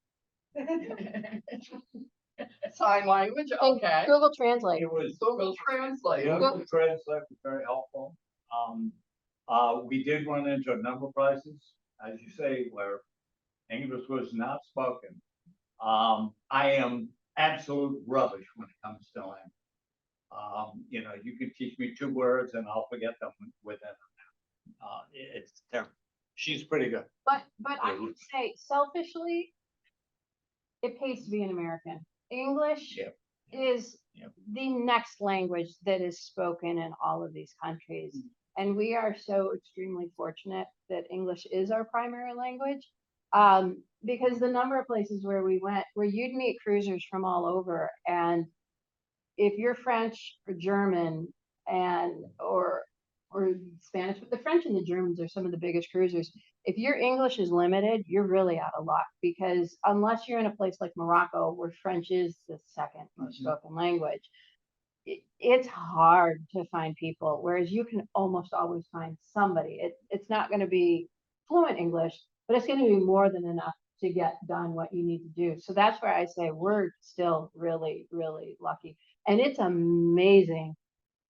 G: Sign language, okay.
A: Google Translate.
E: It was
G: Google Translate.
E: Google Translate was very helpful. We did run into a number of places, as you say, where English was not spoken. I am absolute rubbish when it comes to language. You can teach me 2 words and I'll forget them within an hour. It's terrible. She's pretty good.
A: But I would say selfishly, it pays to be an American. English
E: Yep.
A: is
E: Yep.
A: the next language that is spoken in all of these countries. And we are so extremely fortunate that English is our primary language. Because the number of places where we went, where you'd meet cruisers from all over, and if you're French or German or Spanish, but the French and the Germans are some of the biggest cruisers. If your English is limited, you're really out of luck, because unless you're in a place like Morocco where French is the second most spoken language, it's hard to find people. Whereas you can almost always find somebody. It's not going to be fluent English, but it's going to be more than enough to get done what you need to do. So that's where I say we're still really, really lucky. And it's amazing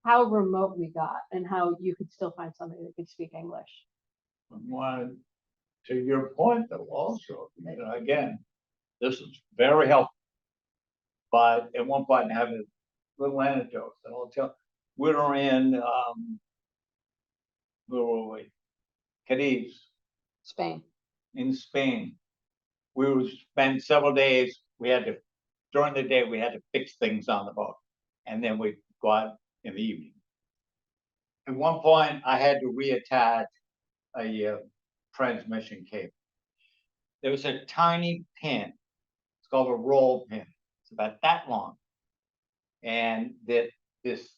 A: how remote we got and how you could still find somebody that could speak English.
E: One, to your point though, also, you know, again, this is very helpful. But at one point, I have a little anecdote that I'll tell. We were in, where were we? Cadiz
A: Spain.
E: in Spain. We would spend several days. During the day, we had to fix things on the boat. And then we'd go out in the evening. At one point, I had to reattach a transmission cable. There was a tiny pin. It's called a roll pin. It's about that long. And this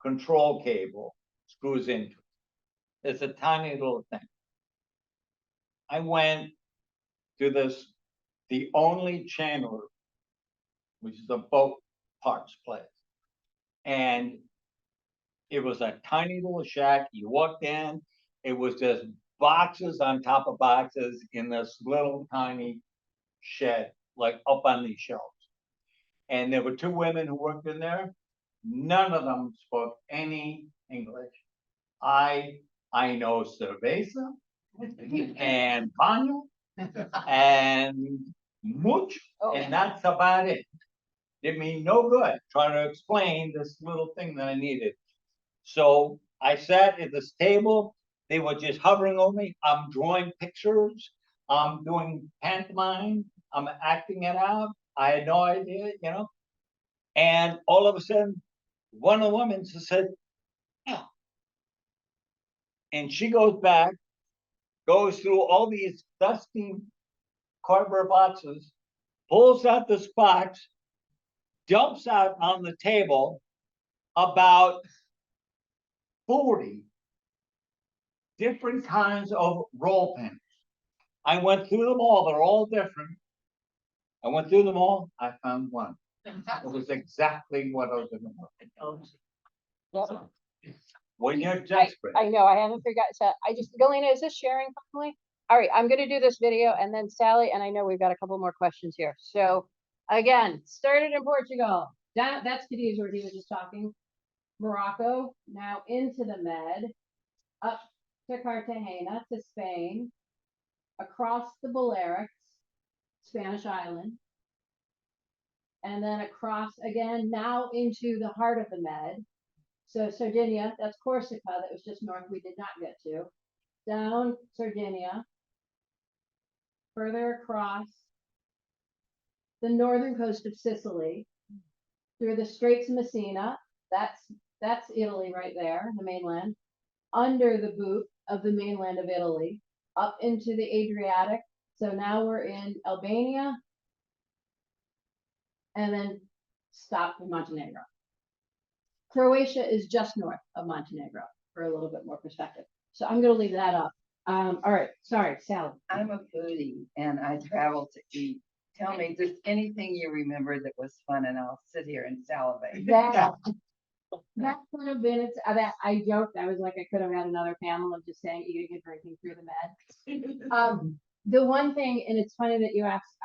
E: control cable screws into it. It's a tiny little thing. I went to the only chandler, which is a boat parts place. And it was a tiny little shack. You walked in, it was just boxes on top of boxes in this little tiny shed, like up on these shelves. And there were two women who worked in there. None of them spoke any English. I know cerveza and paño and much, and that's about it. Did me no good trying to explain this little thing that I needed. So I sat at this table. They were just hovering over me. I'm drawing pictures. I'm doing pantomime. I'm acting it out. I had no idea, you know. And all of a sudden, one of the women said, "Yeah." And she goes back, goes through all these dusty cardboard boxes, pulls out this box, dumps out on the table about 40 different kinds of roll pins. I went through them all. They're all different. I went through them all. I found one. It was exactly what I was looking for. When you're desperate.
A: I know, I haven't forgotten. So Galena, is this sharing properly? All right, I'm gonna do this video, and then Sally, and I know we've got a couple more questions here. So again, started in Portugal. That's Cadiz where he was just talking. Morocco, now into the Med, up to Cartagena, to Spain, across the Balearics, Spanish island, and then across again, now into the heart of the Med. So Sardinia, that's Corsica, that was just north, we did not get to. Down Sardinia, further across the northern coast of Sicily, through the Straits of Messina, that's Italy right there, the mainland, under the boot of the mainland of Italy, up into the Adriatic. So now we're in Albania, and then stop in Montenegro. Croatia is just north of Montenegro for a little bit more perspective. So I'm going to leave that up. All right. Sorry, Sally.
H: I'm a foodie and I travel to eat. Tell me, just anything you remember that was fun, and I'll sit here and salivate.
A: That could have been it's that I joked. I was like, I could have had another panel of just saying eating and drinking through the Med. The one thing, and it's funny that you asked,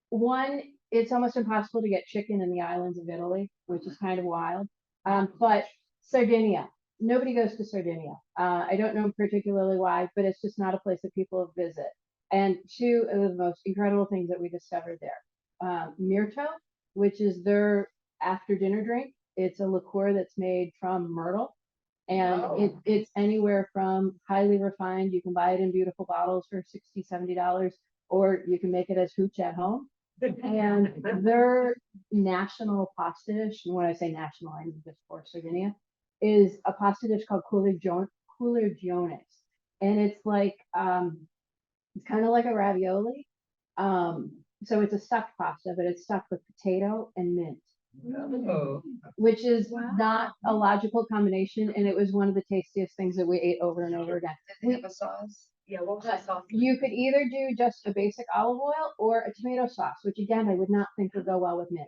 A: one, it's almost impossible to get chicken in the islands of Italy, which is kind of wild. But Sardinia, nobody goes to Sardinia. I don't know particularly why, but it's just not a place that people visit. And two of the most incredible things that we discovered there, Mirto, which is their after dinner drink. It's a liqueur that's made from myrtle. And
G: Oh.
A: it's anywhere from highly refined, you can buy it in beautiful bottles for $60, $70, or you can make it as hooch at home. And their national pasta dish, and when I say national, I mean just for Sardinia, is a pasta dish called culurgiones. And it's like, it's kind of like a ravioli. So it's a stuffed pasta, but it's stuffed with potato and mint,
H: Oh,
A: which is not a logical combination. And it was one of the tastiest things that we ate over and over again.
H: does it have a sauce?
B: Yeah, what was that sauce?
A: You could either do just a basic olive oil or a tomato sauce, which again, I would not think would go well with mint.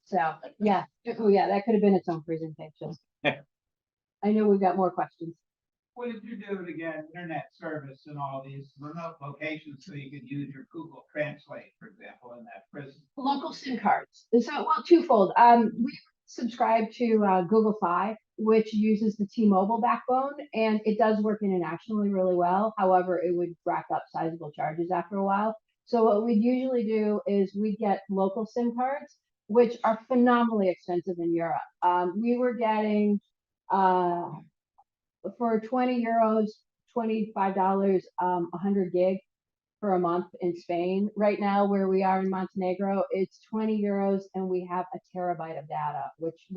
A: So, yeah, oh yeah, that could have been its own presentation. I know we've got more questions.
I: What did you do to get internet service in all these remote locations so you could use your Google Translate, for example, in that prison?
A: Local SIM cards. So, well, twofold. We subscribe to Google Fi, which uses the T-Mobile backbone, and it does work internationally really well. However, it would rack up sizable charges after a while. So what we'd usually do is we get local SIM cards, which are phenomenally expensive in Europe. We were getting for 20 euros, $25, 100 gig for a month in Spain. Right now, where we are in Montenegro, it's 20 euros and we have a terabyte of data, which I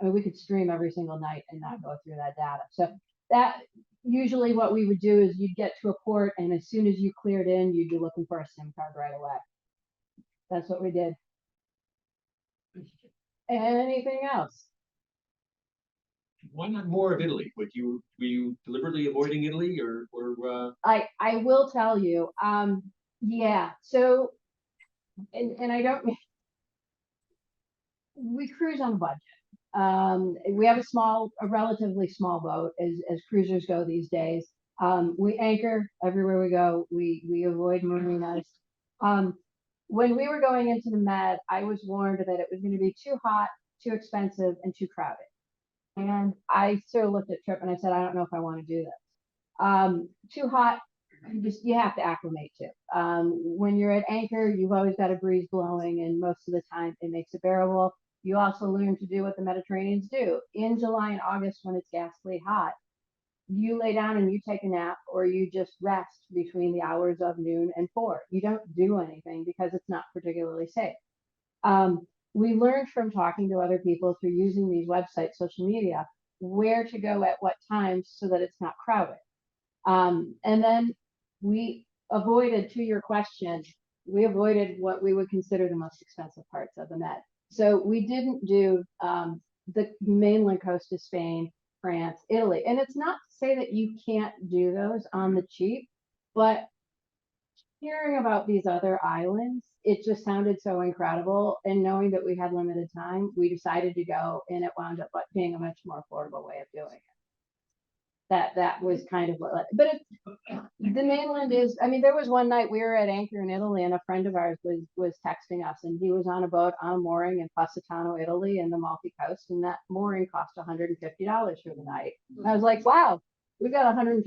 A: mean, we could stream every single night and not go through that data. So that usually what we would do is you'd get to a port, and as soon as you cleared in, you'd be looking for a SIM card right away. That's what we did. Anything else?
J: Why not more of Italy? Were you deliberately avoiding Italy or
A: I will tell you, yeah, so, and I don't, we cruise on a budget. We have a relatively small boat as cruisers go these days. We anchor everywhere we go. We avoid marinas. When we were going into the Med, I was warned that it was going to be too hot, too expensive, and too crowded. And I sort of looked at Trip and I said, I don't know if I want to do this. Too hot, you have to acclimate to. When you're at anchor, you've always got a breeze blowing, and most of the time it makes it bearable. You also learn to do what the Mediterraneans do. In July and August, when it's ghastly hot, you lay down and you take a nap, or you just rest between the hours of noon and 4. You don't do anything because it's not particularly safe. We learned from talking to other people through using these websites, social media, where to go at what times so that it's not crowded. And then we avoided, to your question, we avoided what we would consider the most expensive parts of the Med. So we didn't do the mainland coast of Spain, France, Italy. And it's not to say that you can't do those on the cheap, but hearing about these other islands, it just sounded so incredible. And knowing that we had limited time, we decided to go, and it wound up being a much more affordable way of doing it. That was kind of what, but the mainland is, I mean, there was one night we were at anchor in Italy, and a friend of ours was texting us, and he was on a boat on a mooring in Positano, Italy, in the Amalfi Coast, and that mooring cost $150 for the night. And I was like, wow, we got $150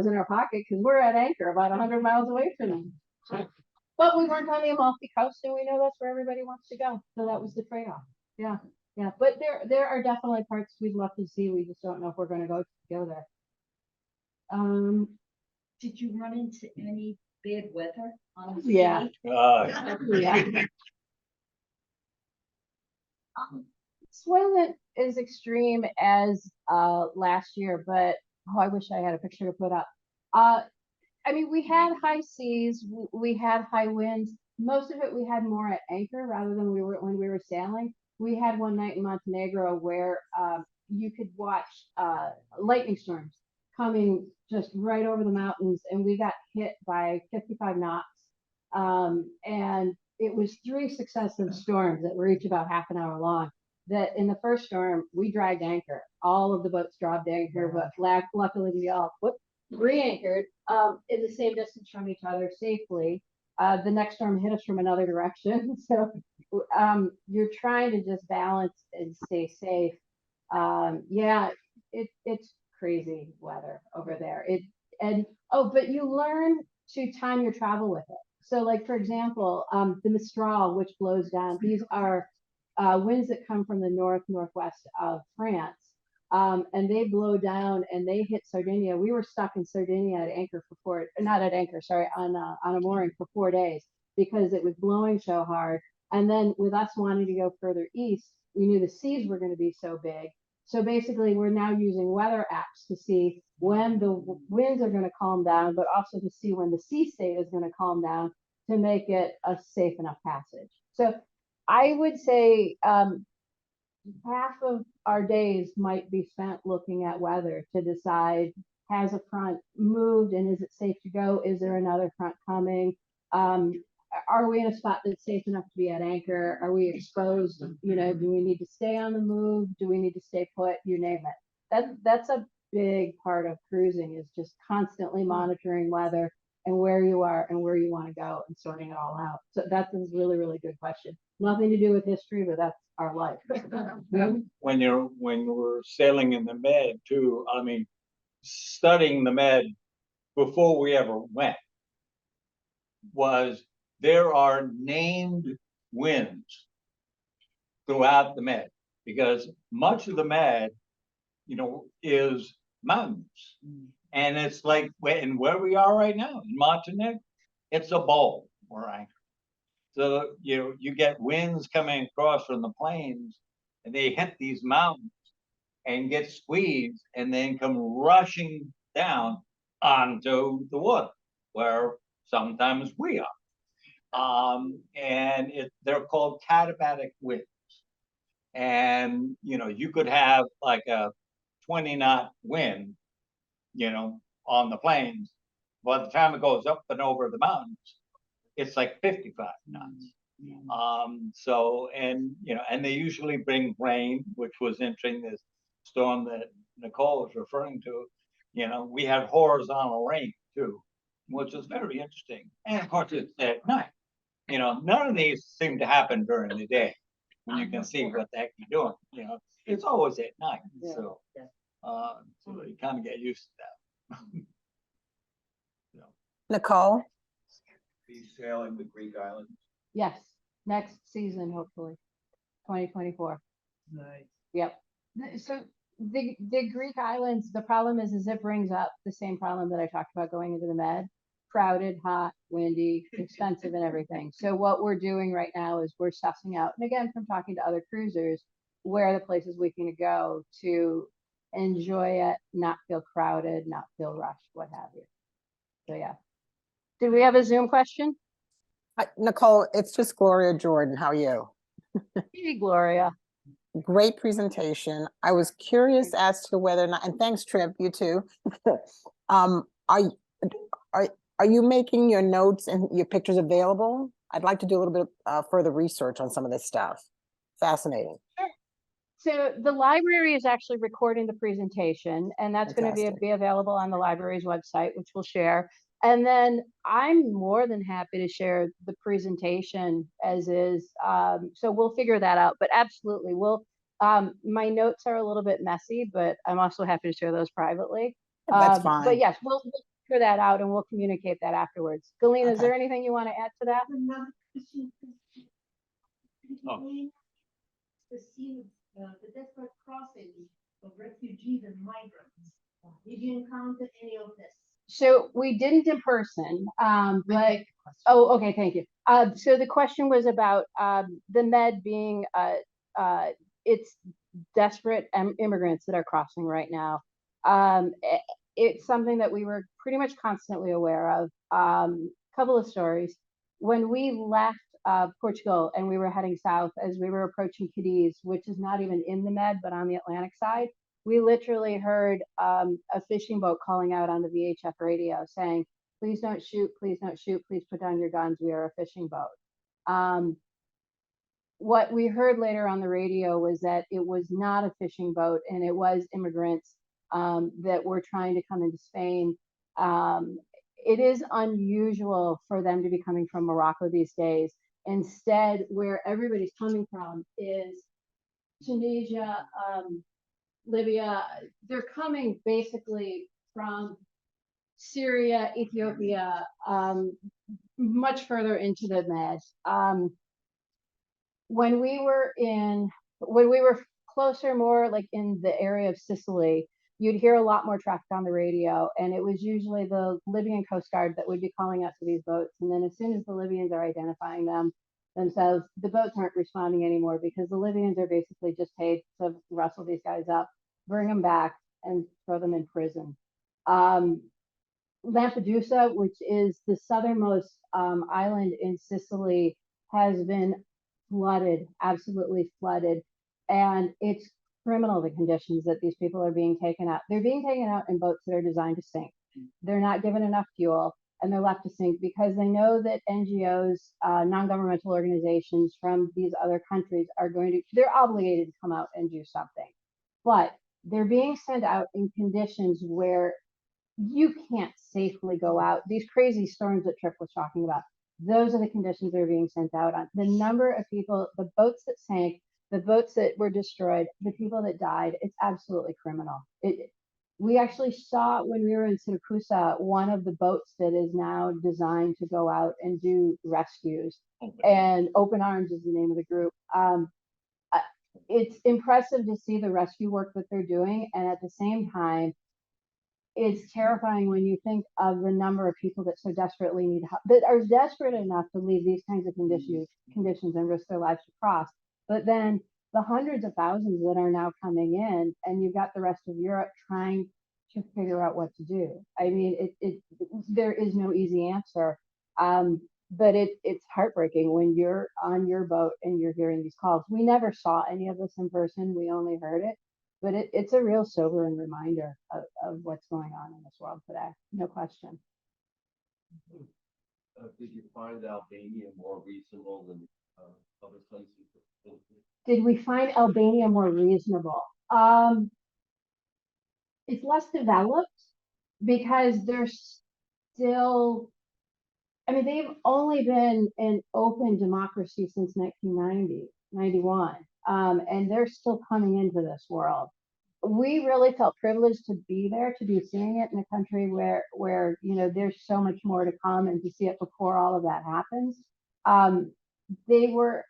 A: in our pocket because we're at anchor about 100 miles away from them. But we weren't on the Amalfi Coast, and we know that's where everybody wants to go. So that was the trade-off. Yeah, yeah. But there are definitely parts we'd love to see. We just don't know if we're going to go there.
K: Did you run into any bad weather on the
A: Yeah.
K: sea?
A: Yeah. This wasn't as extreme as last year, but I wish I had a picture to put up. I mean, we had high seas, we had high winds. Most of it we had more at anchor rather than when we were sailing. We had one night in Montenegro where you could watch lightning storms coming just right over the mountains, and we got hit by 55 knots. And it was 3 successive storms that were each about half an hour long. That in the first storm, we dragged anchor. All of the boats dropped anchor, but luckily we all re-anchored in the same distance from each other safely. The next storm hit us from another direction. So you're trying to just balance and stay safe. Yeah, it's crazy weather over there. But you learn to time your travel with it. So like, for example, the Mistral, which blows down, these are winds that come from the northwest of France. and they blow down and they hit Sardinia. We were stuck in Sardinia at anchor for not at anchor, sorry, on a mooring for 4 days because it was blowing so hard. And then with us wanting to go further east, we knew the seas were going to be so big. So basically, we're now using weather apps to see when the winds are going to calm down, but also to see when the sea state is going to calm down to make it a safe enough passage. So I would say half of our days might be spent looking at weather to decide, has a front moved and is it safe to go? Is there another front coming? Are we in a spot that's safe enough to be at anchor? Are we exposed? You know, do we need to stay on the move? Do we need to stay put? You name it. That's a big part of cruising, is just constantly monitoring weather and where you are and where you want to go and sorting it all out. So that's a really, really good question. Nothing to do with history, but that's our life.
E: When we're sailing in the Med too, I mean, studying the Med before we ever went was there are named winds throughout the Med, because much of the Med, you know, is mountains. And it's like where we are right now in Montenegro, it's a bowl we're anchored. So you get winds coming across from the plains and they hit these mountains and get squeezed and then come rushing down onto the water where sometimes we are. And they're called katabatic winds. And, you know, you could have like a 20-knot wind, you know, on the plains. By the time it goes up and over the mountains, it's like 55 knots. So, and, you know, and they usually bring rain, which was interesting, this storm that Nicole was referring to. You know, we had horizontal rain too, which was very interesting. And of course, it's at night. You know, none of these seem to happen during the day when you can see what the heck you're doing. You know, it's always at night.
A: Yeah.
E: So, so you kind of get used to that.
L: Nicole?
J: Be sailing the Greek islands.
A: Yes, next season, hopefully, 2024.
I: Nice.
A: Yep. So the Greek islands, the problem is it brings up the same problem that I talked about going into the Med. Crowded, hot, windy, expensive, and everything. So what we're doing right now is we're sussing out, and again, from talking to other cruisers, where are the places we can go to enjoy it, not feel crowded, not feel rushed, what have you. So yeah. Did we have a Zoom question?
L: Hi, Nicole, it's just Gloria Jordan. How are you?
A: Hey, Gloria.
L: Great presentation. I was curious as to whether or not, and thanks, Trip, you too. Are you making your notes and your pictures available? I'd like to do a little bit further research on some of this stuff. Fascinating.
A: Sure. So the library is actually recording the presentation, and that's going to be available on the library's website, which we'll share. And then I'm more than happy to share the presentation as is. So we'll figure that out, but absolutely we'll, my notes are a little bit messy, but I'm also happy to share those privately.
L: That's fine.
A: But yes, we'll figure that out and we'll communicate that afterwards. Galena, is there anything you want to add to that?
B: Another question.
E: Oh.
B: To see the desperate crossing of refugees and migrants. Did you encounter any of this?
A: So we didn't in person, but okay, thank you. So the question was about the Med being it's desperate immigrants that are crossing right now. It's something that we were pretty much constantly aware of. Couple of stories. When we left Portugal and we were heading south, as we were approaching Cadiz, which is not even in the Med, but on the Atlantic side, we literally heard a fishing boat calling out on the VHF radio saying, please don't shoot, please don't shoot, please put down your guns, we are a fishing boat. What we heard later on the radio was that it was not a fishing boat and it was immigrants that were trying to come into Spain. It is unusual for them to be coming from Morocco these days. Instead, where everybody's coming from is Tunisia, Libya. They're coming basically from Syria, Ethiopia, much further into the Med. When we were closer, more like in the area of Sicily, you'd hear a lot more traffic on the radio, and it was usually the Libyan Coast Guard that would be calling out to these boats. And then as soon as the Libyans are identifying themselves, the boats aren't responding anymore because the Libyans are basically just paid to wrestle these guys up, bring them back, and throw them in prison. Lampedusa, which is the southernmost island in Sicily, has been flooded, absolutely flooded. And it's criminal, the conditions that these people are being taken out. They're being taken out in boats that are designed to sink. They're not given enough fuel and they're left to sink because they know that NGOs, non-governmental organizations from these other countries they're obligated to come out and do something. But they're being sent out in conditions where you can't safely go out. These crazy storms that Tripp was talking about, those are the conditions they're being sent out on. The number of people, the boats that sank, the boats that were destroyed, the people that died, it's absolutely criminal. We actually saw when we were in Siracusa, one of the boats that is now designed to go out and do rescues. And Open Arms is the name of the group. It's impressive to see the rescue work that they're doing. And at the same time, it's terrifying when you think of the number of people that so desperately need help, that are desperate enough to leave these kinds of conditions and risk their lives to cross. But then the hundreds of thousands that are now coming in, and you've got the rest of Europe trying to figure out what to do. I mean, there is no easy answer. But it's heartbreaking when you're on your boat and you're hearing these calls. We never saw any of this in person. We only heard it. But it's a real sobering reminder of what's going on in this world today. No question.
J: Did you find Albania more reasonable than other places?
A: Did we find Albania more reasonable? It's less developed because they're still, I mean, they've only been an open democracy since 1990, 91. And they're still coming into this world. We really felt privileged to be there, to be seeing it in a country where there's so much more to come, and to see it before all of that happens. They were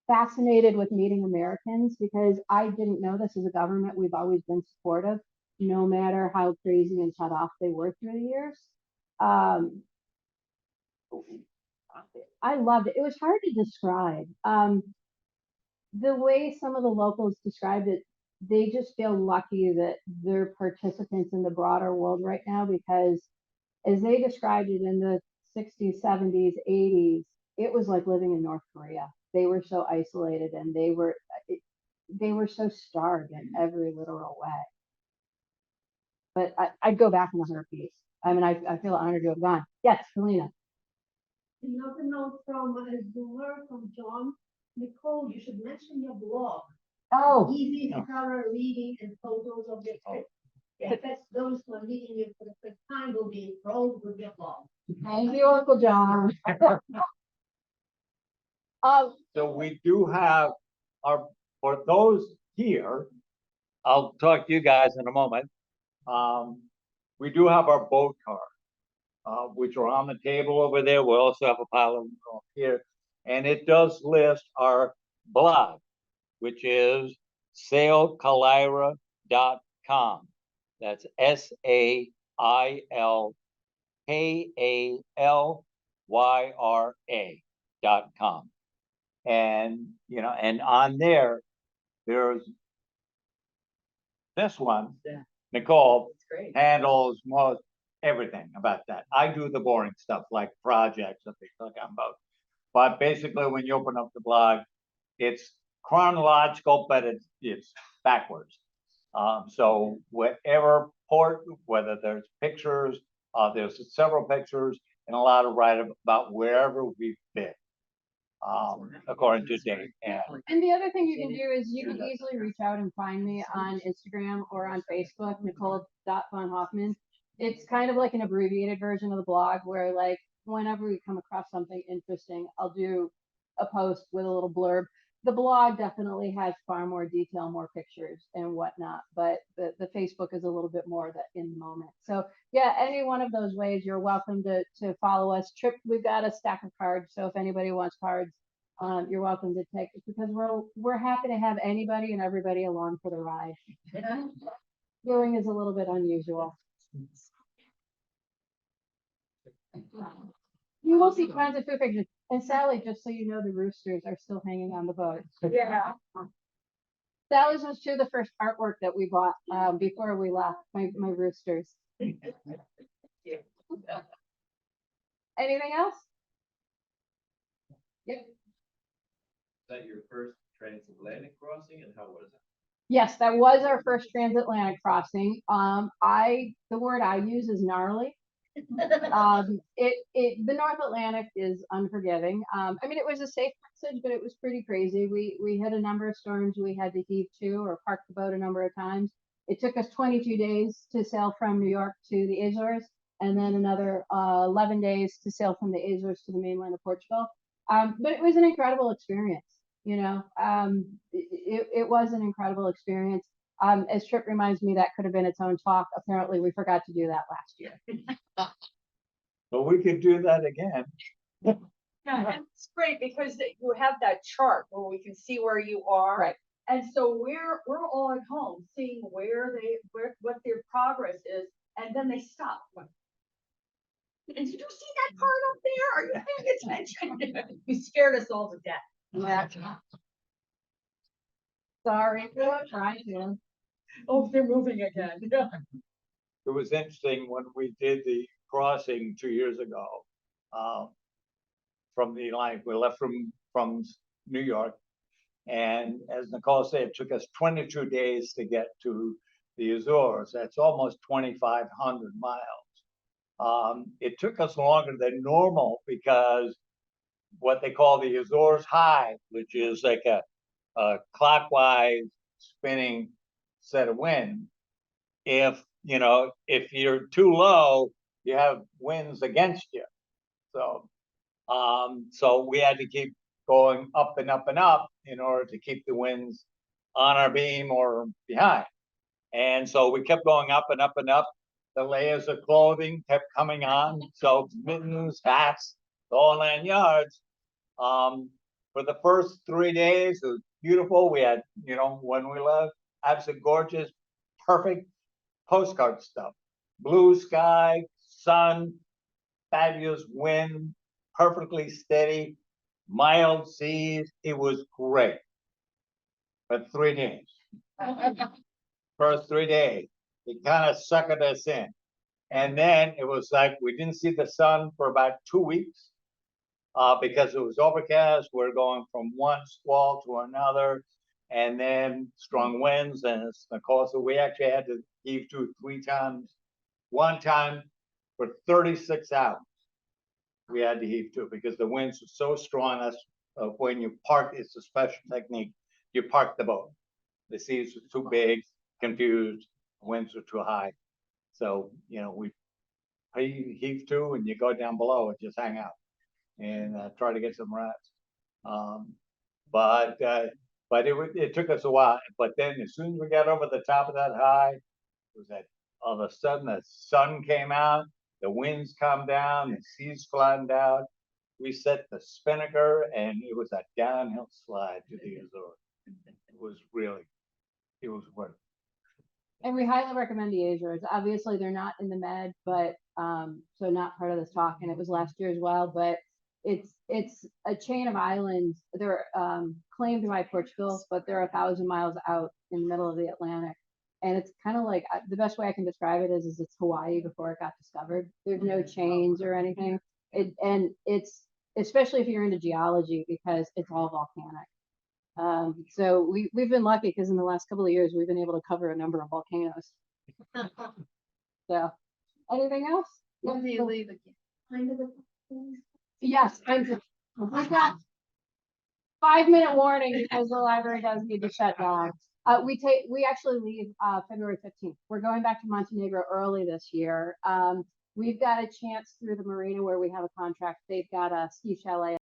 A: fascinated with meeting Americans because I didn't know this as a government. We've always been supportive, no matter how crazy and cut off they were through the years. I loved it. It was hard to describe. The way some of the locals described it, they just feel lucky that they're participants in the broader world right now, because as they described it in the 60s, 70s, 80s, it was like living in North Korea. They were so isolated, and they were so starved in every literal way. But I'd go back in a heartbeat. I mean, I feel honored to have gone. Yes, Helena.
B: Another note from a Zoomer, from John. Nicole, you should mention your blog.
A: Oh,
B: Easy thorough reading and photos of your trip. Yeah, that's those who are meeting you for the first time will be enthralled with your blog.
A: thank you, Uncle John.
E: So we do have for those here, I'll talk to you guys in a moment. We do have our boat card, which are on the table over there. We also have a pile of them here. And it does list our blog, which is sailkalira.com. That's SAILKALYRA.com. And and on there's this one. Nicole handles most everything about that. I do the boring stuff like projects and things like I'm about. But basically, when you open up the blog, it's chronological, but it's backwards. So whatever port, whether there's pictures, there's several pictures and a lot of write about wherever we've been. According to date.
A: And the other thing you can do is you can easily reach out and find me on Instagram or on Facebook, Nicole von Hoffmann. It's kind of like an abbreviated version of the blog where, like, whenever we come across something interesting, I'll do a post with a little blurb. The blog definitely has far more detail, more pictures and whatnot, but the Facebook is a little bit more in the moment. So yeah, any one of those ways, you're welcome to follow us. Tripp, we've got a stack of cards, so if anybody wants cards, you're welcome to take it because we're happy to have anybody and everybody along for the ride. Viewing is a little bit unusual. You will see tons of food pictures. And Sally, just so you know, the roosters are still hanging on the boat.
B: Yeah.
A: Sally's was too the first artwork that we bought before we left. My roosters. Anything else? Yep.
J: Is that your first transatlantic crossing and how was it?
A: Yes, that was our first transatlantic crossing. The word I use is gnarly. The North Atlantic is unforgiving. I mean, it was a safe passage, but it was pretty crazy. We had a number of storms we had to heave to or park the boat a number of times. It took us 22 days to sail from New York to the Azores, and then another 11 days to sail from the Azores to the mainland of Portugal. But it was an incredible experience. You know, it was an incredible experience. As Trip reminds me, that could have been its own talk. Apparently, we forgot to do that last year.
E: But we could do that again.
B: Yeah, and it's great because you have that chart where we can see where you are.
A: Right.
B: And so we're all at home seeing what their progress is, and then they stop. And did you see that part up there? Are you paying attention? You scared us all to death.
A: Yeah. Sorry, we're trying to.
B: Oh, they're moving again.
E: It was interesting when we did the crossing 2 years ago. From the line, we left from New York, and as Nicole said, it took us 22 days to get to the Azores. That's almost 2,500 miles. It took us longer than normal because what they call the Azores High, which is like a clockwise spinning set of wind. If you're too low, you have winds against you. So we had to keep going up and up and up in order to keep the winds on our beam or behind. And so we kept going up and up and up. The layers of clothing kept coming on. So mittens, hats, the whole 9 yards. For the first 3 days, it was beautiful. We had, when we left, absolutely gorgeous, perfect postcard stuff. Blue sky, sun, fabulous wind, perfectly steady, mild seas. It was great. But 3 days. First 3 days, it kind of suckered us in. And then it was like we didn't see the sun for about 2 weeks because it was overcast. We're going from one squall to another, and then strong winds. And it's Nicole, so we actually had to heave to 3 times. One time for 36 hours, we had to heave to because the winds were so strong. That's when you park, it's a special technique. You park the boat. The seas were too big, confused, winds were too high. So, we heave to and you go down below and just hang out and try to get some rest. But it took us a while. But then as soon as we got over the top of that high, it was that all of a sudden the sun came out, the winds come down, the seas flattened out. We set the spinnaker and it was a downhill slide to the Azores. It was worth it.
A: And we highly recommend the Azores. Obviously, they're not in the Med, but so not part of this talk. And it was last year as well. But it's a chain of islands. They're claimed by Portugal, but they're 1,000 miles out in the middle of the Atlantic. And it's kind of like the best way I can describe it is it's Hawaii before it got discovered. There's no chains or anything. It's especially if you're into geology because it's all volcanic. So we've been lucky because in the last couple of years we've been able to cover a number of volcanoes. So, anything else?
B: When do you leave again?
A: Yes, I've got 5-minute warning because the library does need to shut down. We actually leave February 15th. We're going back to Montenegro early this year. We've got a chance through the marina where we have a contract. They've got a ski chalet